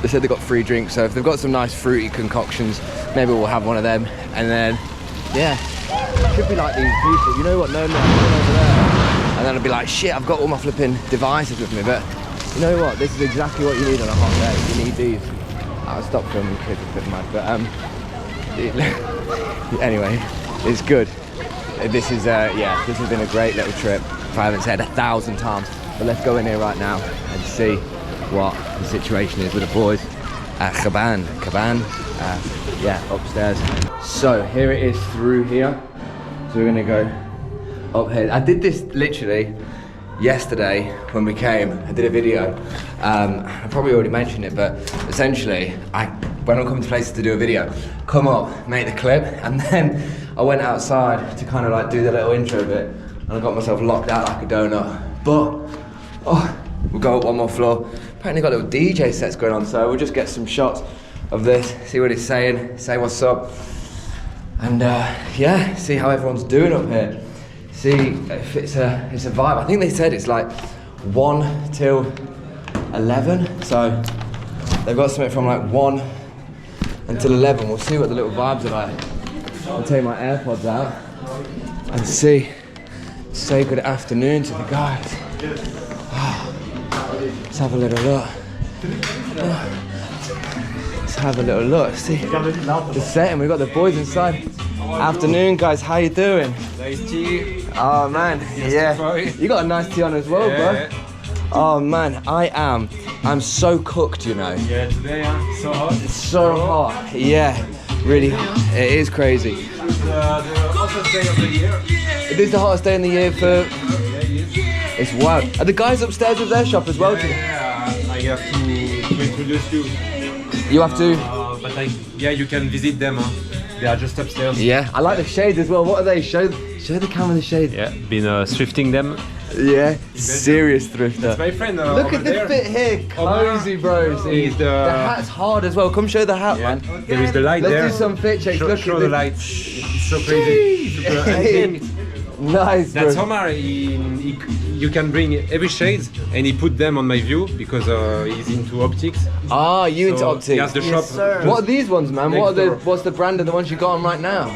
they got free drinks. So if they've got some nice fruity concoctions, maybe we'll have one of them. And then, yeah, it should be like these people, you know what, no, over there. And then I'll be like, shit, I've got all my flipping devices with me. But you know what, this is exactly what you need on a hot day. You need these. I'll stop filming kids, it's a bit mad. But anyway. It's good. This is yeah, this has been a great little trip, if I haven't said 1,000 times. But let's go in here right now and see what the situation is with the boys at Kaban, yeah, upstairs. So here it is through here. So we're gonna go up here. I did this literally yesterday when we came. I did a video. I probably already mentioned it, but essentially I when I'm coming to places to do a video, come up, make the clip, and then I went outside to kind of like do the little intro bit, and I got myself locked out like a donut. But, oh, we'll go up one more floor. Apparently got little DJ sets going on, so we'll just get some shots of this, see what it's saying, say what's up, and yeah, see how everyone's doing up here. See if it's a vibe. I think they said it's like 1 till 11, so they've got something from like 1 until 11. We'll see what the little vibes are like. I'll take my AirPods out and say good afternoon to the guys. Let's have a little look. Let's have a little look. See the setting. We've got the boys inside. Afternoon, guys. How you doing? Nice tea. Oh man, yeah. You got a nice tea on as well, bro. Oh man, I'm so cooked, you know. Yeah, today so hot. It's so hot. Yeah, really hot. It is crazy. It's the hottest day of the year. It is the hottest day in the year for. It's wild. Are the guys upstairs with their shop as well today? Yeah, I have to introduce you. You have to. But yeah, you can visit them. They are just upstairs. Yeah, I like the shades as well. What are they? Show the camera the shades. Yeah, been thrifting them. Yeah, serious thrifter. That's my friend. Look at the fit here, cozy, bro. See, the hat's hard as well. Come show the hat, man. There is the light there. Let's do some fit checks. Look show at the light. It's so crazy. Super. Nice, bro. That's Omar. You can bring every shade, and he put them on my view because he's into optics. Ah, you into optics? He has the shop. Sir. What are these ones, man? Next What's the brand of the ones you got on right now?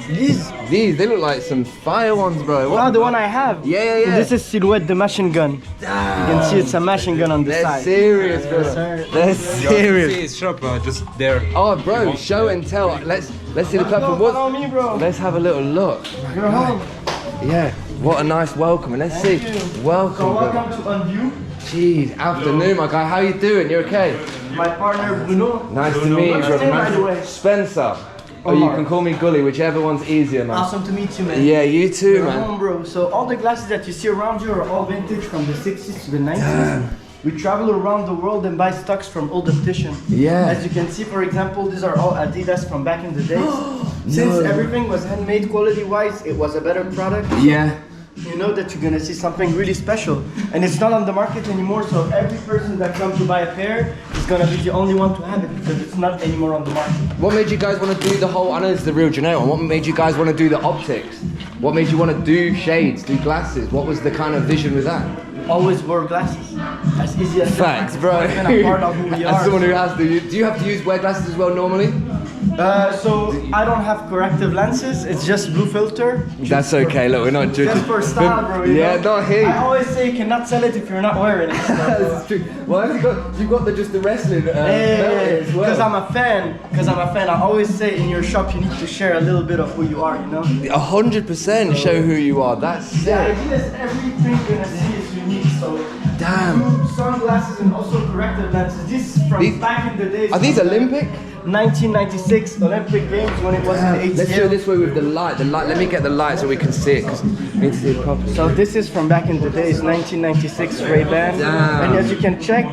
These? These, they look like some fire ones, bro. What? Oh, the one I have. Yeah. This is Silhouette, the machine gun. Damn. You can see it's a machine gun on the They're side. serious, bro. sir. They're You have to see serious. his shop just there. Oh, bro, show and tell. Let's see the platform. Follow me, bro. Let's have a little look. You're home. Yeah, what a nice welcome. And let's see. Welcome, So bro. welcome to Unview. Jeez, afternoon, my guy. How you doing? You okay? My partner Bruno. Nice to meet you, What's your brother. name, by the way? Spencer. Or you can call me Gully, whichever one's easier, man. Awesome to meet you, man. Yeah, you too, You're man. home, bro. So all the glasses that you see around you are all vintage from the 60s to the 90s. We travel around the world and buy stocks from old opticians. Yeah. As you can see, for example, these are all Adidas from back in the days. Since everything was handmade quality-wise, it was a better product. Yeah. You know that you're gonna see something really special, and it's not on the market anymore. So every person that comes to buy a pair is gonna be the only one to have it because it's not anymore on the market. What made you guys want to do the whole, I know it's the real generic one, what made you guys want to do the optics? What made you want to do shades, do glasses? What was the kind of vision with that? Always wear glasses. As easy as that. Facts, bro. It's been a part of who we are. As someone who has to, do you have to wear glasses as well normally? So I don't have corrective lenses. It's just blue filter. That's okay, look, we're not judging. Just for style, bro. You Yeah, know? not here. I always say you cannot sell it if you're not wearing it. That's true. Why have you've got just the wrestling belt as well? Because I'm a fan. I always say in your shop you need to share a little bit of who you are. You know. 100% show who you are, that's The sick. idea is everything you're gonna see is unique. So Damn. blue sunglasses and also corrective lenses. This is from These- back in the days. Are these Olympic? 1996 Olympic Games when it was in the 8th Let's do year. it this way with the light. Let me get the light so we can see it, because we need to see it properly. So this is from back in the days, 1996 Ray-Ban. Damn. And as you can check,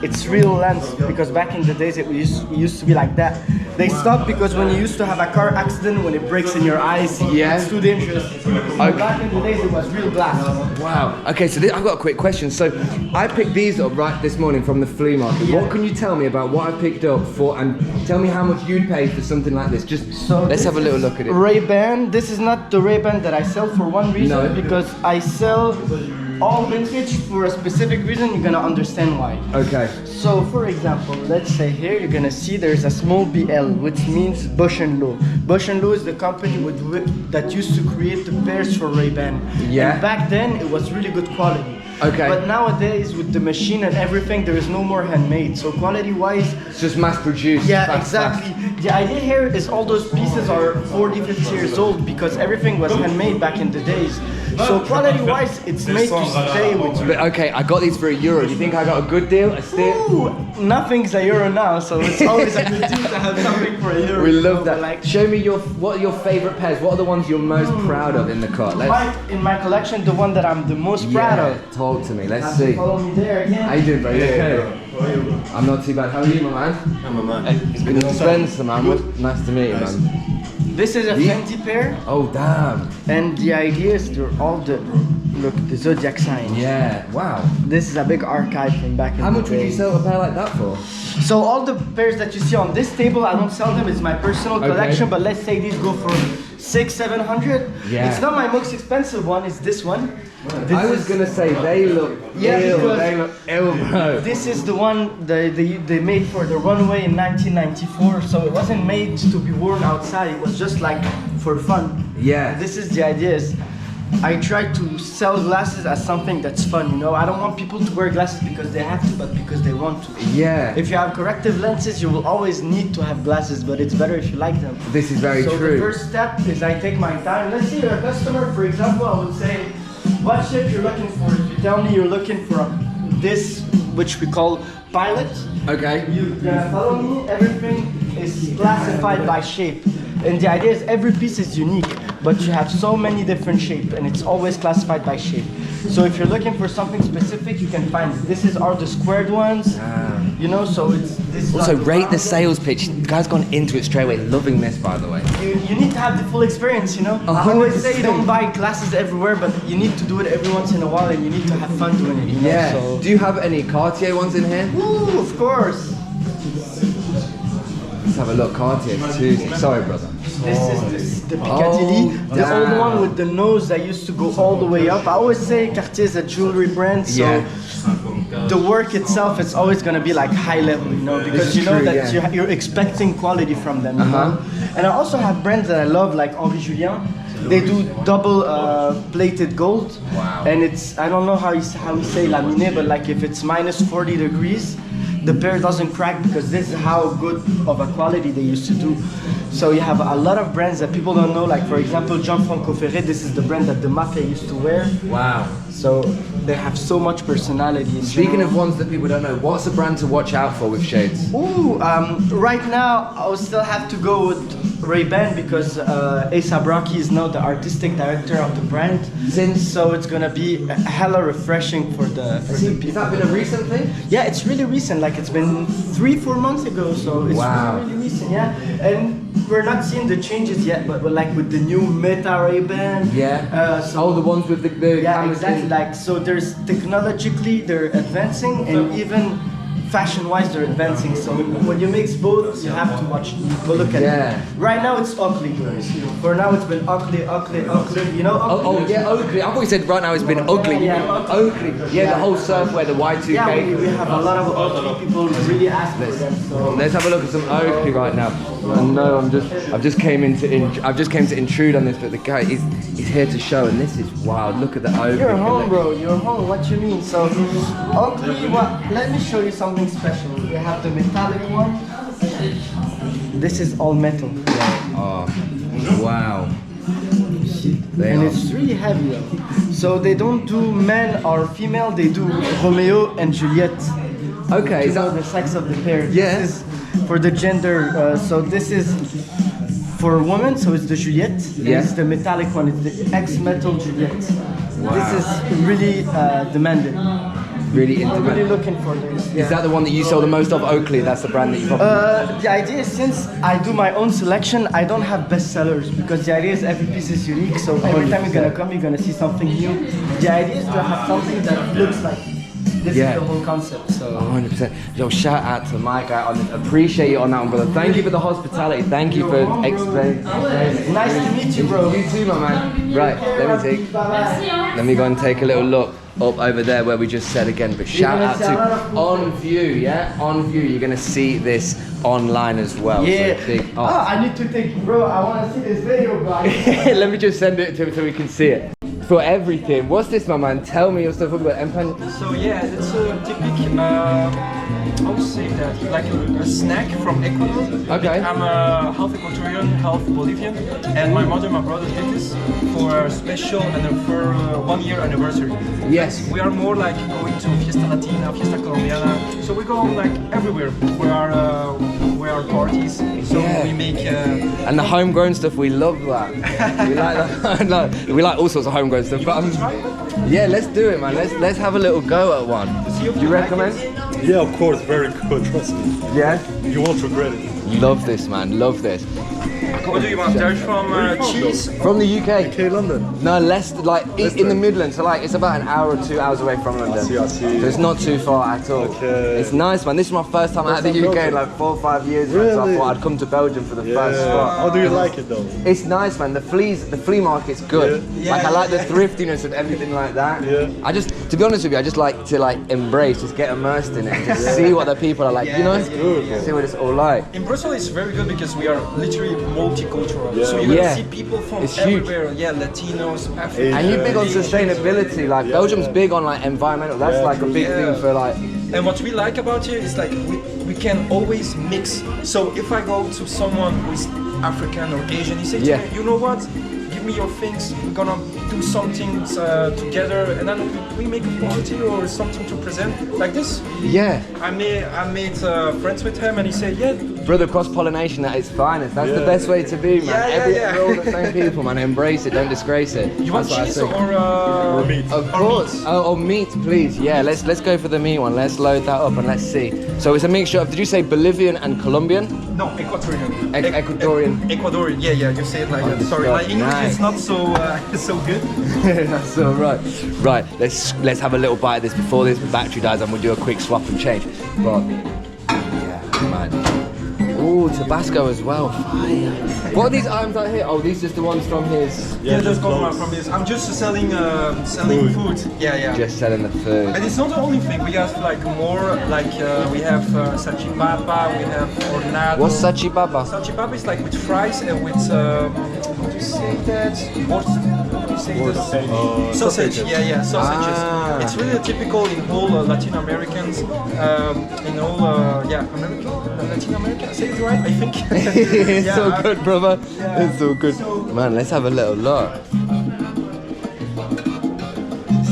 it's real lens because back in the days it used to be like that. They stopped because when you used to have a car accident, when it breaks in your eyes, Yeah. it's too dangerous. So back in the days it was real glass. Wow. Okay, so I've got a quick question. So I picked these up right this morning from the flea market. Yeah. What can you tell me about what I picked up for, and tell me how much you'd pay for something like this? Just let's have a little look at it. Ray-Ban. This is not the Ray-Ban that I sell for one reason, No. because I sell all vintage for a specific reason. You're gonna understand why. Okay. So for example, let's say here you're gonna see there's a small BL, which means Bush & Low. Bush & Low is the company that used to create the pairs for Ray-Ban. Yeah. And back then it was really good quality. Okay. But nowadays with the machine and everything, there is no more handmade. So quality wise, It's just mass produced. yeah, Fast, exactly. The idea here is all those pieces are 40, 50 years old because everything was handmade back in the days. So quality-wise, it's made to stay with you. But okay, I got these for €1. Do you think I got a good deal? A steal? Ooh, nothing's €1 now, so it's always a good deal to have something for €1. We love that. Like, Show me what are your favorite pairs? What are the ones you're most proud of in the cut? in my collection, the one that I'm the most proud of. Talk to me. Let's see. Follow me there again. How you doing, bro? You okay? I'm not too bad. How are you, my man? I'm a man. It's been Spencer, man. Nice to meet you, man. This is a Fenty pair, Oh, damn. and the idea is they're all the zodiac signs. Yeah. Wow. This is a big archive from back in How the much would day. you sell a pair like that for? So all the pairs that you see on this table, I don't sell them. It's my personal collection. But let's say these go for 600-700. Yeah. It's not my most expensive one. It's this one. I was gonna say they look ill. because They look ill, bro. This is the one they made for the runway in 1994. So it wasn't made to be worn outside. It was just like for fun. Yeah. This is the idea. Is I try to sell glasses as something that's fun, you know. I don't want people to wear glasses because they have to, but because they want to. Yeah. If you have corrective lenses, you will always need to have glasses, but it's better if you like them. This is very So true. the first step is I take my time. Let's say you're a customer, for example, I would say, what shape you're looking for? If you tell me you're looking for this, which we call pilot, Okay. you follow me, everything is classified by shape. And the idea is every piece is unique, but you have so many different shapes, and it's always classified by shape. So if you're looking for something specific, you can find it. This is all the squared ones, you know, so it's this. Also, like rate the round. sales pitch. The guy's gone into it straight away. Loving this, by the way. You need to have the full experience, you know? I always say 100%. don't buy glasses everywhere, but you need to do it every once in a while, and you need to have fun doing it, you know? Yeah. So. Do you have any Cartier ones in here? Ooh, of course. Let's have a look. Cartier. Sorry, brother. This is the Piccadilly, the damn. old one with the nose that used to go all the way up. I always say Cartier is a jewelry brand, so Yeah. the work itself is always gonna be like high level, you know, because is you know true, that yeah. you're expecting quality from them. You know? And I also have brands that I love, like Henri Julien. They do double plated gold, and it's I don't know how you say laminé, but like if it's minus 40 degrees. The pair doesn't crack because this is how good of a quality they used to do. So you have a lot of brands that people don't know, like for example Gianfranco Ferré, this is the brand that the Mafia used to wear. Wow. So they have so much personality. Speaking of ones that people don't know, what's a brand to watch out for with shades? Ooh, right now I will still have to go with Ray-Ban because Asa Brocky is now the artistic director of the brand. So it's gonna be hella refreshing for the people. Has that been a recent thing? Yeah, it's really recent. Like it's been 3-4 months ago, so it's Wow. really recent. Yeah, and we're not seeing the changes yet, but like with the new Meta Ray-Ban. Yeah. So The ones with the yeah, cameras exactly. in. Like so, there's technologically they're advancing, and even fashion-wise they're advancing. So when you mix both, you have to watch. Go look at Yeah. it. Right now it's ugly. For now it's been ugly. You know? Oh, Ugly? yeah, Oakley. I thought you said right now it's been ugly. Yeah. Oakley. Yeah, the whole surfwear, the Y2K. Yeah, we have a lot of ugly people who really ask for them. So. Let's have a look at some Oakley right now. I know I've just came to intrude on this, but the guy he's here to show, and this is wild. Look at the Oakley. You're home, bro. You're home. What you mean? So, ugly. What? Let me show you something special. We have the metallic one. This is all metal, Oh, wow. They and are. it's really heavy. Though. So they don't do men or female. They do Romeo and Juliet. Okay, You is know that the sex of the pair. Yeah. This is for the gender. So this is for women. So it's the Juliet. Yeah. It's the metallic one. It's the X-metal Juliet. Wow. This is really demanding. really I'm intimate? really looking for this. Is that the one that you sell the most of, Oakley? That's the brand that you probably... The idea is since I do my own selection, I don't have bestsellers because the idea is every piece is unique. So every time you're gonna come, you're gonna see something new. The idea is to have something that looks like this Yeah. is the whole concept. So 100%. Yo, shout out to Mike. I appreciate you on that one, brother. Thank you for the hospitality. Thank you for explaining. nice to meet you, bro. You too, my man. Right, let me go and take a little look up over there where we just said again. But shout out to On View, yeah? On View. You're gonna see this online as well. Yeah. So big, I need to take, bro. I want to see this video, bro. Let me just send it to him so we can see it. for everything. What's this, my man? Tell me your stuff about empan. So yeah, it's a typical, I would say that, like a snack from Ecuador. Okay. I'm half Ecuadorian, half Bolivian, and my mother and my brother did this for a special and for 1 year anniversary. Yes. We are more like going to Fiesta Latina, Fiesta Colombiana, so we go like everywhere where are parties. So Yeah. we make. And the homegrown stuff, we love that. We like that. No, we like all sorts of homegrown stuff. But yeah, let's do it, man. Let's have a little go at one. Do you recommend? Yeah, of course, very good. Trust me. Yeah. You won't regret it. Love this, man. Love this. What do you want? There's from cheese. From the UK. Okay, London. No, less like in the Midlands. So like it's about an hour or 2 hours away from London. I see. So it's not too far at all. Okay. It's nice, man. This is my first time out of the time UK in Belgium. like 4 or 5 years. Man, so I Really? thought I'd come to Belgium for the first spot. How do you like it though? It's nice, man. The flea market's good. Yeah. Like I like the Yeah. thriftiness and everything like that. Yeah. I just, to be honest with you, I just like to like embrace, just get immersed in it, and just see what the people are like. You know, see what it's all like. In Brussels, it's very good because we are literally multicultural. Yeah. So you're Yeah. gonna see people from It's huge. everywhere. Yeah, Latinos, Africans. And you're big on sustainability. Like Belgium's big on like environmental. That's like a big thing for like. And what we like about here is like we can always mix. So if I go to someone who is African or Asian, he says Yeah. to me, you know what? Give me your things. We're gonna do something together, and then we make a party or something to present like this. Yeah. I made friends with him, and he said, yeah. Brother, cross-pollination at its finest. That's the best way to be, man. Yeah. We're all the same people, man. Embrace it, don't disgrace it. You want That's what I cheese think. or meat? Of course. Oh, meat, please. Yeah, let's go for the meat one. Let's load that up and let's see. So it's a mixture of, did you say Bolivian and Colombian? No, Ecuadorian. Ecuadorian. Ecuadorian. Yeah. You say it like that. Sorry, my English Nice. is not so so good. That's all right. Right, let's have a little bite of this before this battery dies, and we'll do a quick swap and change. But yeah, man. Ooh, Tabasco as well. Fire. What are these items out here? Oh, these just the ones from his. Yeah, just come from this. I'm just selling food. Yeah. Just selling the food. And it's not the only thing. We have like more, like we have salchipapa, we have hornado. What's sachibaba? Salchipapa is like with fries and with how do you say that? What do you say that? Sausage. Yeah, sausages. Ah. It's really typical in all Latin Americans, in all Latin America. Say it right, I think. It's Yeah, so good, brother. yeah. It's so good. Man, let's have a little look.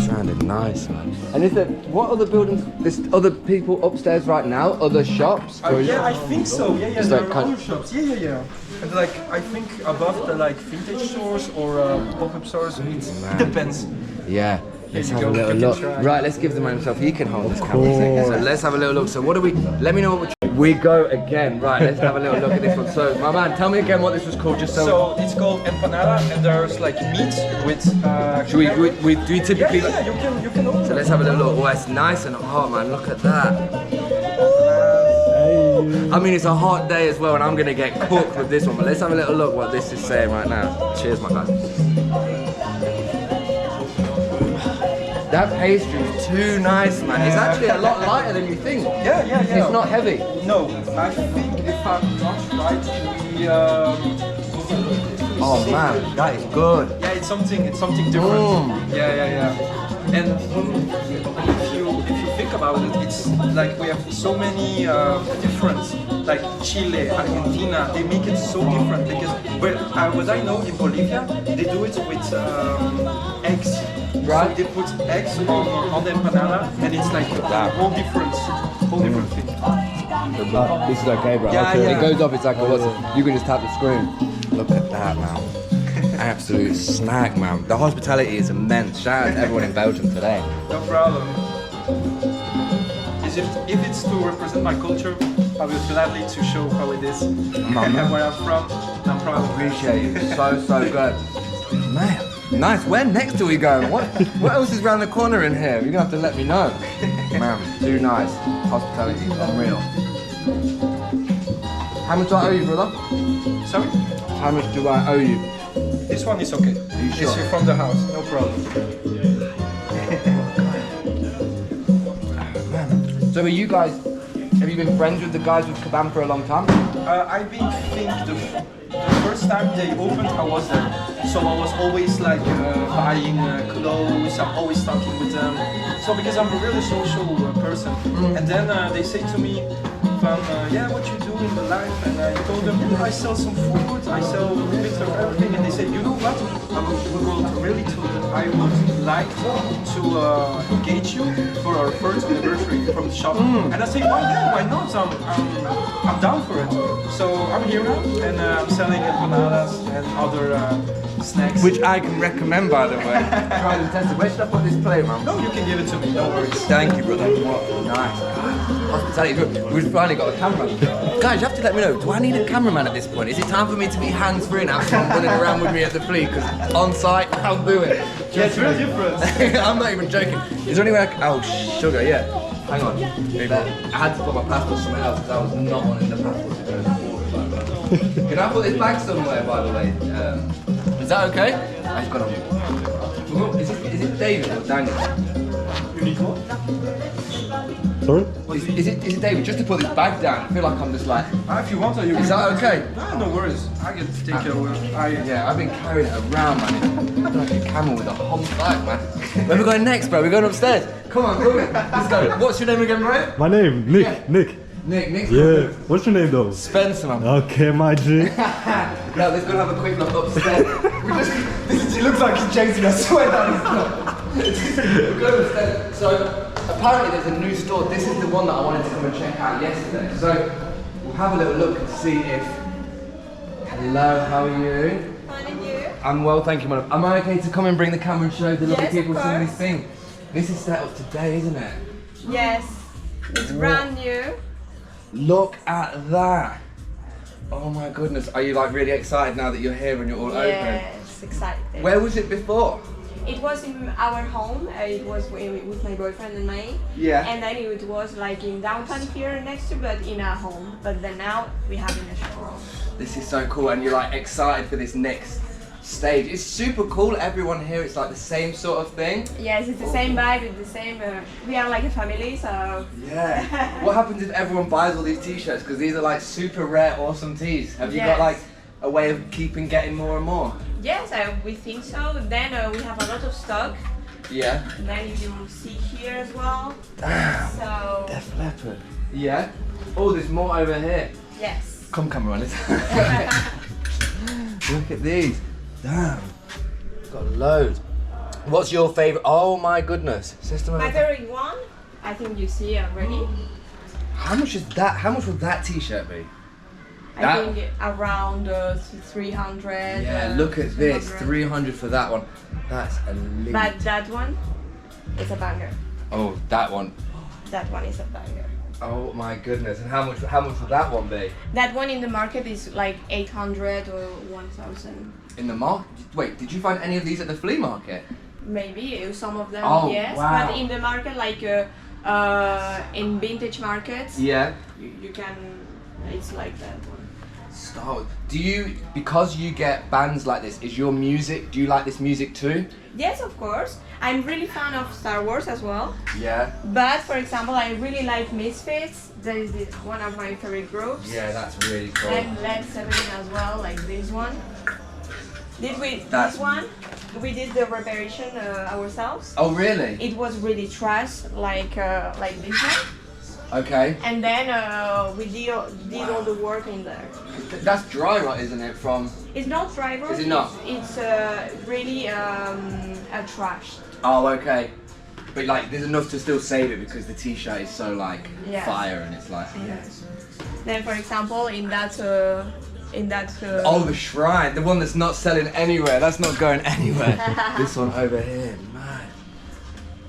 Sounded nice, man. And is there, what other buildings, there's other people upstairs right now? Other shops? Or is- Yeah, I think so. Yeah. It's There like are kind- other shops. Yeah. And like I think above the like vintage stores or pop-up stores, it depends. Yeah. Let's you have a go, little you can look. try. Right, let's give the man himself. He can hold this camera. So let's have a little look. So what do we? Let me know what we go again. Right, let's have a little look at this one. So my man, tell me again what this was called, just so. So it's called empanada, and there's like meat with. Should we do typically? Yeah, you can open. So let's have a little look. Oh, it's nice and hot, man. Look at that. I mean, it's a hot day as well, and I'm gonna get cooked with this one. But let's have a little look what this is saying right now. Cheers, my guys. That pastry is too nice, man. It's actually a lot lighter than you think. Yeah. It's not heavy. No, I think if I'm not right, we. Oh man, that is good. Yeah, it's something different. Mm. Yeah. And if you think about it, it's like we have so many different, like Chile, Argentina, they make it so different because what I know in Bolivia, they do it with eggs. Right. So they put eggs on the empanada, and it's like a whole different thing. This is okay, bro. Yeah, Okay. yeah. It goes off, it's like a WhatsApp. You can just tap the screen. Look at that, man. Absolute snack, man. The hospitality is immense. Shout out to everyone in Belgium today. No problem. If it's to represent my culture, I will gladly to show how it is and where I'm from. I'm proud of it. Appreciate you. So good. Man. Nice. Where next are we going? What else is around the corner in here? You're gonna have to let me know. Man, too nice. Hospitality is unreal. How much do I owe you, brother? Sorry? How much do I owe you? This one is okay. sure? It's from the house, no problem. So are you guys, have you been friends with the guys with Kaban for a long time? I've been think the first time they opened, I was there. So I was always like buying clothes, I'm always talking with them. So because I'm a really social person. And then they say to me, yeah, what you do in the life? And I told them, I sell some food, I sell a bit of everything. And they said, you know what? I would like to engage you for our first anniversary from the shop. And I say, why not? I'm down for it. So I'm here now, and I'm selling empanadas and other snacks. Which I can recommend, by the way. Try and test it. Where should I put this plate, man? No, you can give it to me, no worries. Thank you, brother. Nice. Hospitality good. We've finally got a camera. Guys, you have to let me know, do I need a cameraman at this point? Is it time for me to be hands-free and have someone running around with me at the Flea? Because on site, I'll do it. Yeah, it's real different. I'm not even joking. Is there any way I can... Oh, sugar, yeah. Hang on. I had to put my passport somewhere else because I was not wanting the passport to go forward. Can I put this bag somewhere, by the way? Is that okay? I've got on. Is it David or Daniel? Sorry? Is it David? Just to put this bag down, I feel like I'm just like... If you want to, you Is that okay? No worries. I can take care of it. Yeah, I've been carrying it around, man. I'm like a camel with a hump bag, man. Where are we going next, bro? We're going upstairs. Come on, let's go. What's your name again, bro? My name, Nick. Yeah. Nick. Nick's Yeah. What's your name though? Spencer, man. Okay, my G. No, let's go and have a quick look upstairs. It looks like he's chasing us. Swear down his neck. We're going upstairs. So, apparently there's a new store. This is the one that I wanted to come and check out yesterday. So, we'll have a little look and see if... Hello, how are you? Fine, and you? I'm well, thank you, madam. Am I okay to come and bring the camera and show the lovely Yes, people of some of this course. thing? This is set up today, isn't it? Yes. It's brand new. Look at that. Oh my goodness. Are you like really excited now that you're here and you're all open? Yes, excited. Where was it before? It was in our home. It was with my boyfriend and me. Yeah. And then it was like in downtown here next to, but in our home. But then now we have in a showroom. This is so cool, and you're like excited for this next stage. It's super cool. Everyone here, it's like the same sort of thing. Yes, it's the same vibe. It's the same. We are like a family, so. Yeah. What happens if everyone buys all these t-shirts? Because these are like super rare, awesome tees. Have you got Yes. like a way of getting more and more? Yes, we think so. Then we have a lot of stock. Yeah. And then you will see here as well. Damn. So. Def Leppard. Yeah. Oh, there's more over here. Yes. Come, cameraman. Look at these. Damn. Got loads. What's your favourite? Oh my goodness. System My of... favorite one, I think you see already. How much is that? How much would that t-shirt be? I That- think around 300. Yeah, look at this. 200. 300 for that one. That's elite. But that one is a banger. Oh, that one. That one is a banger. Oh my goodness. And how much would that one be? That one in the market is like 800 or 1000. In the market? Wait, did you find any of these at the flea market? Maybe some of them, Oh, yes. wow. But in the market, like in vintage markets, Yeah. you can. It's like that one. Stop. Do you, because you get bands like this, is your music, do you like this music too? Yes, of course. I'm really fan of Star Wars as well. Yeah. But for example, I really like Misfits. That is one of my favorite groups. Yeah, that's really cool. And Led Zeppelin as well, like this one. That's- This one? We did the reparation ourselves. Oh really? It was really trash, like this one. Okay. And then we did all the work in there. That's dry rot, isn't it? From. It's not dry rot. Is it not? It's really a trash. Oh, okay. But like, there's enough to still save it because the t-shirt is so like Yes. fire and it's like. Then, for example, in that. Oh, the shrine, the one that's not selling anywhere. That's not going anywhere. This one over here, man.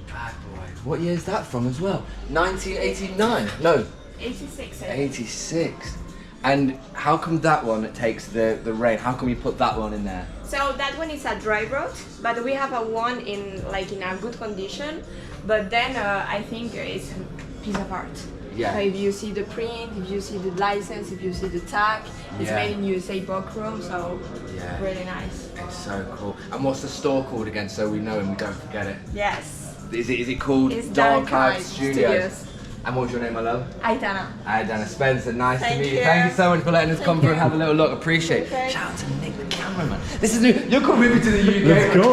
Bad boy. What year is that from as well? 1989? No, 86. 86. And how come that one takes the rain? How come you put that one in there? So that one is a dry rot, but we have a one in a good condition. But then I think it's a piece of art. Yeah. So if you see the print, if you see the license, if you see the tag, it's Yeah. made in USA Buckroom, so Yeah. really nice. It's so cool. And what's the store called again so we know and we don't forget it? Yes. Is it called It's Dark Dark Eye Eye Studios? And what's your name, my love? Aitana. Aitana Spencer, nice to Thank meet you. you. Thank you so much for letting us come Thank through and you. have a little look. Appreciate it. Okay. Shout out to Nick, the cameraman. This is new. You're coming with me to the UK. Let's go.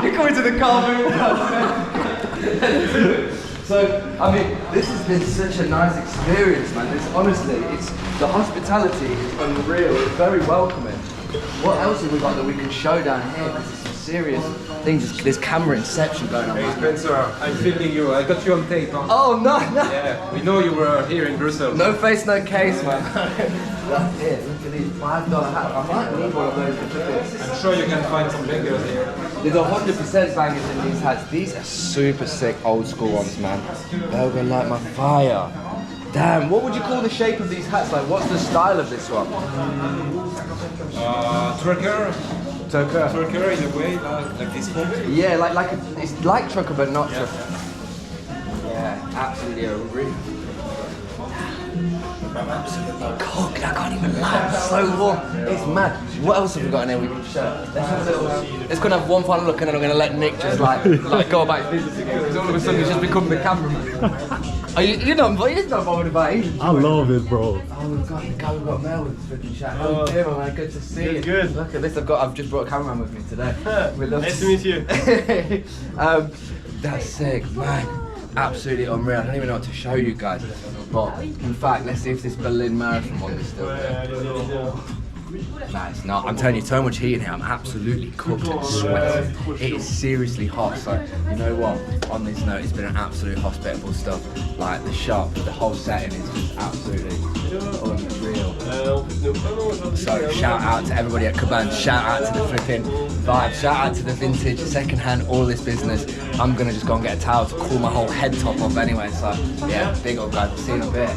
You're coming to the Caban. So, I mean, this has been such a nice experience, man. This, honestly, the hospitality is unreal. It's very welcoming. What else have we got that we can show down here? This is some serious things. There's camera inception going on. Hey Man. Spencer, I'm filming you. I got you on tape. Huh? Oh no, no. Yeah, we know you were here in Brussels. No face, no case, man. That's it. Look at these $5 hats. I might need one of those to fit this. I'm sure you can find some bangers here. There's 100% bangers in these hats. These are super sick old school ones, man. Belgium light my fire. Damn, what would you call the shape of these hats? Like, what's the style of this one? Trucker. Trucker. Trucker in a way, like this one. Yeah, it's like trucker, but not trucker. Yeah, absolutely real. Absolutely cold. I can't even lie. It's so warm. It's mad. What else have we got in there we can show? Let's go and have one final look, and then I'm going to let Nick just like go about his business again. Because all of a sudden he's just become the cameraman. Are you're not bothered about it. I love it, bro. Oh, we've got the guy we've got Mel with freaking chat. How you doing, man? Good to see you. Good. Look at this. I've just brought a cameraman with me today. Nice to meet you. That's sick, man. Absolutely unreal. I don't even know what to show you guys. But in fact, let's see if this Berlin Marathon one is still there. No, it's not. I'm telling you, so much heat in here. I'm absolutely cooked and sweating. It is seriously hot. So, you know what? On this note, it's been an absolute hospitable stuff. Like the shop, the whole setting is just absolutely unreal. So, shout out to everybody at Kaban. Shout out to the flipping vibe. Shout out to the vintage, second-hand, all this business. I'm gonna just go and get a towel to cool my whole head top off anyway. So, yeah, big up, guys. See you in a bit.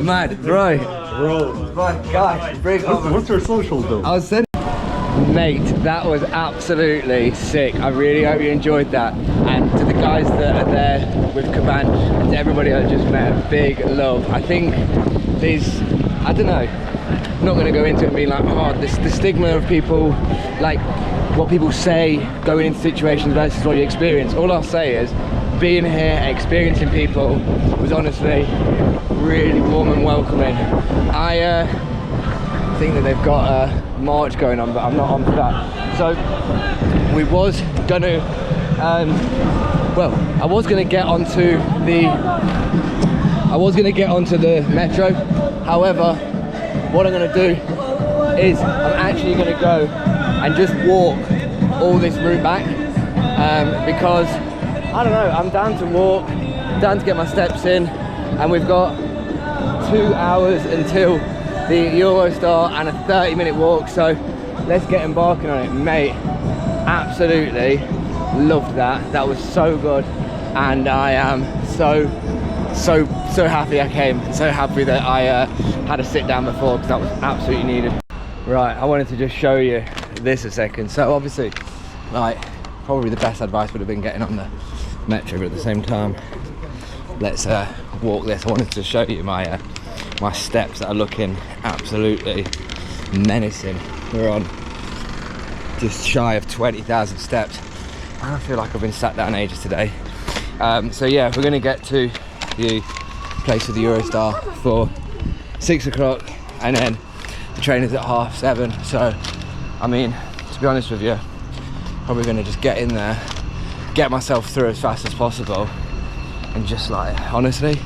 Mad, right? Bro. Right, guys, bring over. What's your social though? I was sending. Mate, that was absolutely sick. I really hope you enjoyed that. And to the guys that are there with Kaban, and to everybody I just met, big love. I think there's, I don't know, I'm not going to go into it and be like, oh, the stigma of people, like what people say going into situations versus what you experience. All I'll say is, being here, experiencing people was honestly really warm and welcoming. I think that they've got a march going on, but I'm not on for that. So we was gonna, well, I was gonna get onto the metro. However, what I'm gonna do is I'm actually gonna go and just walk all this route back because I don't know, I'm down to walk, down to get my steps in, and we've got 2 hours until the Eurostar and a 30-minute walk, so let's get embarking on it. Mate, absolutely loved that. That was so good, and I am so happy I came, and so happy that I had a sit down before, because that was absolutely needed. Right, I wanted to just show you this a second. So obviously, like, probably the best advice would have been getting on the metro, but at the same time, let's walk this. I wanted to show you my my steps that are looking absolutely menacing. We're on just shy of 20,000 steps. I feel like I've been sat down ages today. So yeah, we're gonna get to the place with the Eurostar for 6 o'clock, and then the train is at 7:30. So, I mean, to be honest with you, probably gonna just get in there, get myself through as fast as possible, and just like, honestly,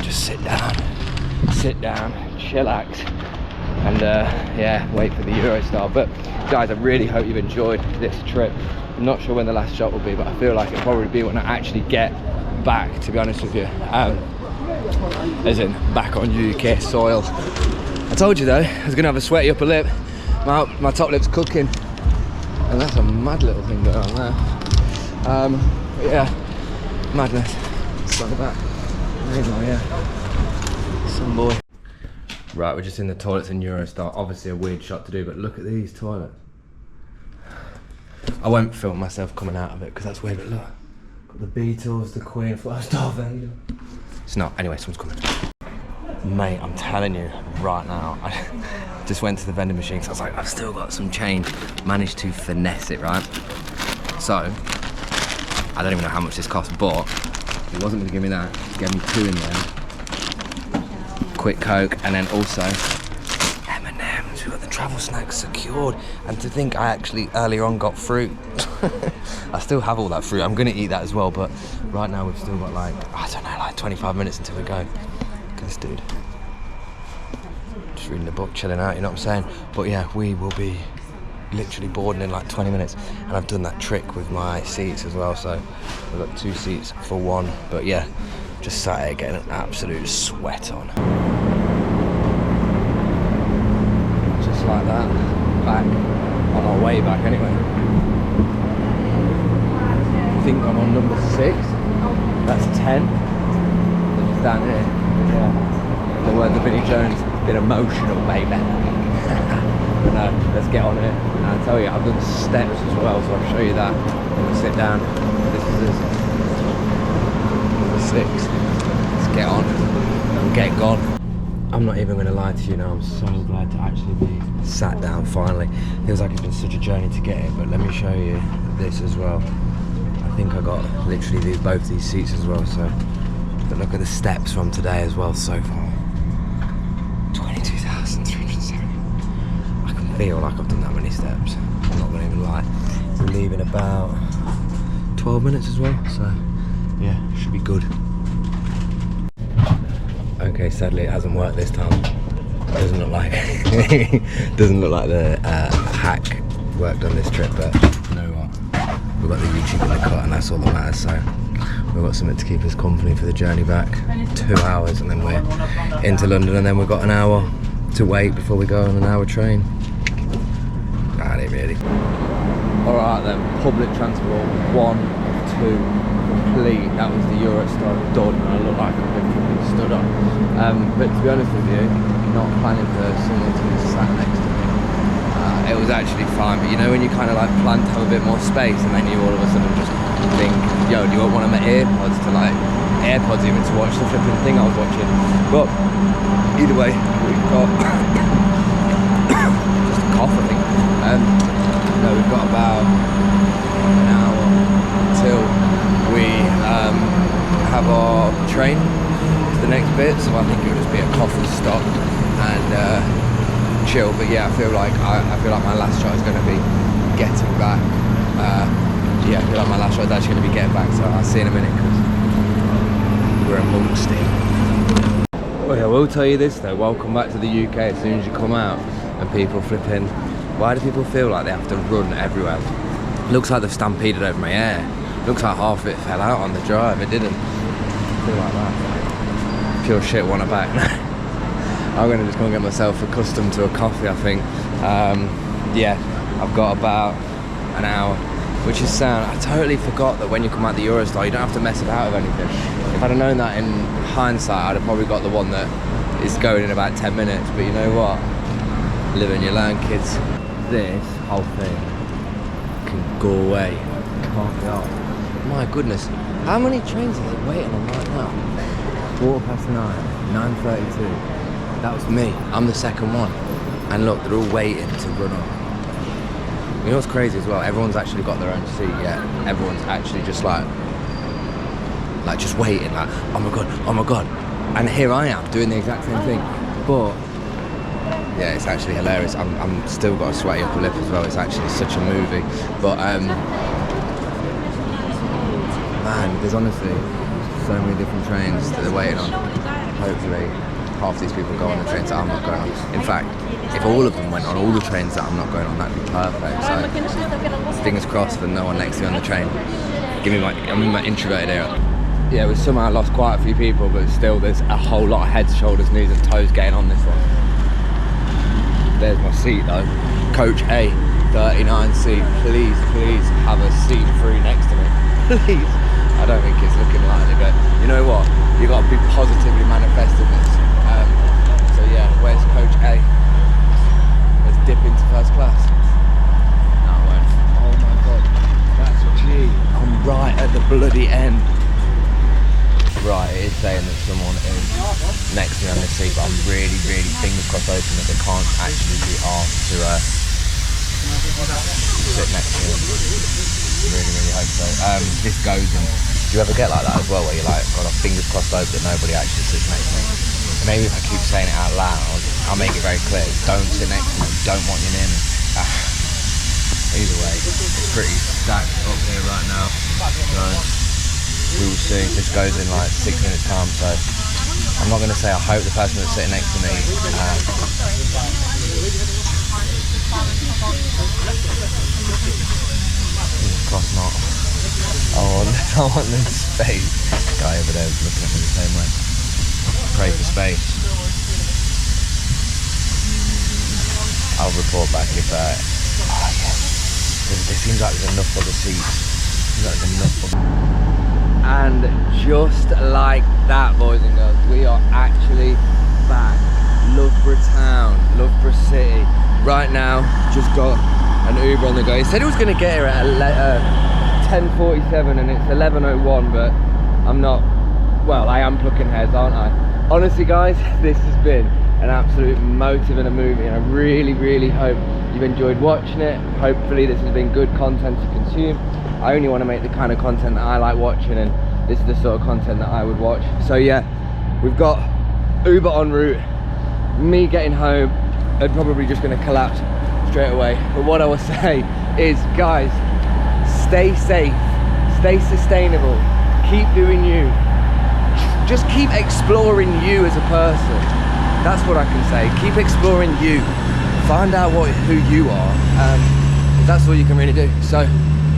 just sit down, chillax, and yeah, wait for the Eurostar. But guys, I really hope you've enjoyed this trip. I'm not sure when the last shot will be, but I feel like it'll probably be when I actually get back, to be honest with you, as in back on UK soil. I told you though, I was gonna have a sweaty upper lip. My top lip's cooking, and that's a mad little thing going on there. But yeah, madness. Look at that. There you go, yeah. Some boy. Right, we're just in the toilets in Eurostar. Obviously a weird shot to do, but look at these toilets. I won't film myself coming out of it because that's weird, but look. Got the Beatles, the Queen, first off. It's not. Anyway, someone's coming. Mate, I'm telling you right now, I just went to the vending machine, so I was like, I've still got some change. Managed to finesse it, right? So, I don't even know how much this cost, but It wasn't going to give me that. It gave me 2 in there. Quick Coke, and then also M&M's. We've got the travel snacks secured. And to think I actually earlier on got fruit. I still have all that fruit. I'm going to eat that as well, but right now we've still got like, I don't know, like 25 minutes until we go. Look at this dude. Just reading the book, chilling out, you know what I'm saying? But yeah, we will be literally boarding in like 20 minutes, and I've done that trick with my seats as well, so we've got 2 seats for 1. But yeah, just sat here getting an absolute sweat on. Just like that, back on our way back anyway. I think I'm on number 6. That's 10. They're just down here. Yeah. The word the Vinnie Jones, bit emotional, baby. But no, let's get on it. And I'll tell you, I've done steps as well, so I'll show you that when we sit down. This is number 6. Let's get on and get gone. I'm not even going to lie to you now, I'm so glad to actually be sat down finally. Feels like it's been such a journey to get here, but let me show you this as well. I think I got literally both these seats as well, so but look at the steps from today as well so far. 22,370. I can feel like I've done that many steps. I'm not going to even lie. We're leaving about 12 minutes as well, so yeah, should be good. Okay, sadly it hasn't worked this time. Doesn't look like doesn't look like the hack worked on this trip, but you know what? We've got the YouTube in the cut, and that's all that matters. So we've got something to keep us company for the journey back. 2 hours, and then we're into London, and then we've got an hour to wait before we go on an hour train. Really. Alright then, public transport 1 of 2 complete. That was the Eurostar done, and I look like I've been fucking stood on. But to be honest with you, not planning for someone to be sat next to me. It was actually fine, but you know when you kind of like plan to have a bit more space, and then you all of a sudden just think, yo, do you want one of my AirPods to like, AirPods even to watch the flipping thing I was watching? But either way, we've got just a cough, I think. No, we've got about an hour until we have our train to the next bit, so I think it'll just be a coffee stop and chill. But yeah, I feel like my last shot is going to be getting back. Yeah, I feel like my last shot is actually going to be getting back, so I'll see in a minute because we're amongst it. Well, yeah, I will tell you this though, welcome back to the UK. As soon as you come out and people flipping, why do people feel like they have to run everywhere? Looks like they've stampeded over my hair. Looks like half of it fell out on the drive. It didn't. I feel like that. Pure shit, want it back. I'm gonna just go and get myself accustomed to a coffee, I think. Yeah, I've got about an hour, which is sound. I totally forgot that when you come out the Eurostar, you don't have to mess about with anything. If I'd have known that in hindsight, I'd have probably got the one that is going in about 10 minutes. But you know what? Live and you learn, kids. This whole thing can go away. Can't be asked. My goodness, how many trains are they waiting on right now? 9:15, 9:32. That was me. I'm the second one. And look, they're all waiting to run on. You know what's crazy as well? Everyone's actually got their own seat. Yeah, everyone's actually just like just waiting. Like, oh my god. And here I am doing the exact same thing. But yeah, it's actually hilarious. I'm still got a sweaty upper lip as well. It's actually such a movie. But man, there's honestly so many different trains that they're waiting on. Hopefully half these people go on the trains that I'm not going on. In fact, if all of them went on all the trains that I'm not going on, that'd be perfect. So fingers crossed for no one next to me on the train. I'm in my introverted area. Yeah, we somehow lost quite a few people, but still there's a whole lot of heads, shoulders, knees and toes getting on this one. There's my seat though. Coach A, 39 seat. Please have a seat free next to me. Please. I don't think it's looking likely, but you know what? You got to be positively manifesting this. So yeah, where's Coach A? Let's dip into first class. No, I won't. Oh my god, that's G. I'm right at the bloody end. Right, it is saying that someone is next to me on this seat, but I'm really fingers crossed open that they can't actually be asked to sit next to me. Really hope so. This goes in Do you ever get like that as well, where you're like, got our fingers crossed over that nobody actually sits next to me? And maybe if I keep saying it out loud, I'll make it very clear. Don't sit next to me, don't want you near me. Either way, it's pretty stacked up here right now. So we will see. This goes in like 6 minutes time, so I'm not going to say I hope the person that's sitting next to me cross not. I want this space. Guy over there is looking at me the same way. Pray for space. I'll report back if there seems like there's enough other seats. And just like that, boys and girls, we are actually back. Loughborough town, Loughborough city. Right now, just got an Uber on the go. He said he was going to get here at 10:47 and it's 11:01, but I'm not, well, I am plucking hairs, aren't I? Honestly guys, this has been an absolute motive and a movie, and I really, really hope you've enjoyed watching it. Hopefully this has been good content to consume. I only want to make the kind of content that I like watching, and this is the sort of content that I would watch. So yeah, we've got Uber en route, me getting home and probably just going to collapse straight away. But what I will say is, guys, stay safe, stay sustainable, keep doing you, just keep exploring you as a person. That's what I can say. Keep exploring you, find out who you are. That's all you can really do. So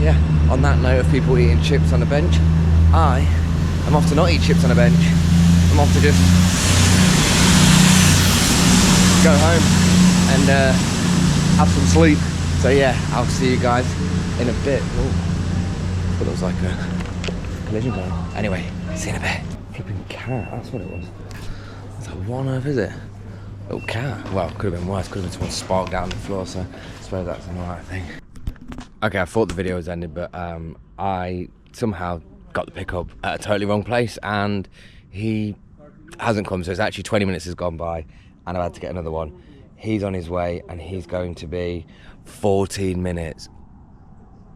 yeah, on that note of people eating chips on a bench, I am off to not eat chips on a bench. I'm off to just go home and have some sleep. So yeah, I'll see you guys in a bit. Ooh, I thought it was like a collision going on. Anyway, see you in a bit. Flipping cat, that's what it was. It's like, what on earth is it? Little cat. Well, could have been worse. Could have been someone sparked out on the floor, so I suppose that's an alright thing. Okay, I thought the video was ended, but I somehow got the pickup at a totally wrong place, and he hasn't come, so it's actually 20 minutes has gone by, and I've had to get another one. He's on his way, and he's going to be 14 minutes.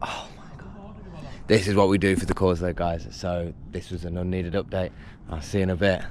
Oh my God. This is what we do for the cause though, guys. So this was an unneeded update. I'll see you in a bit.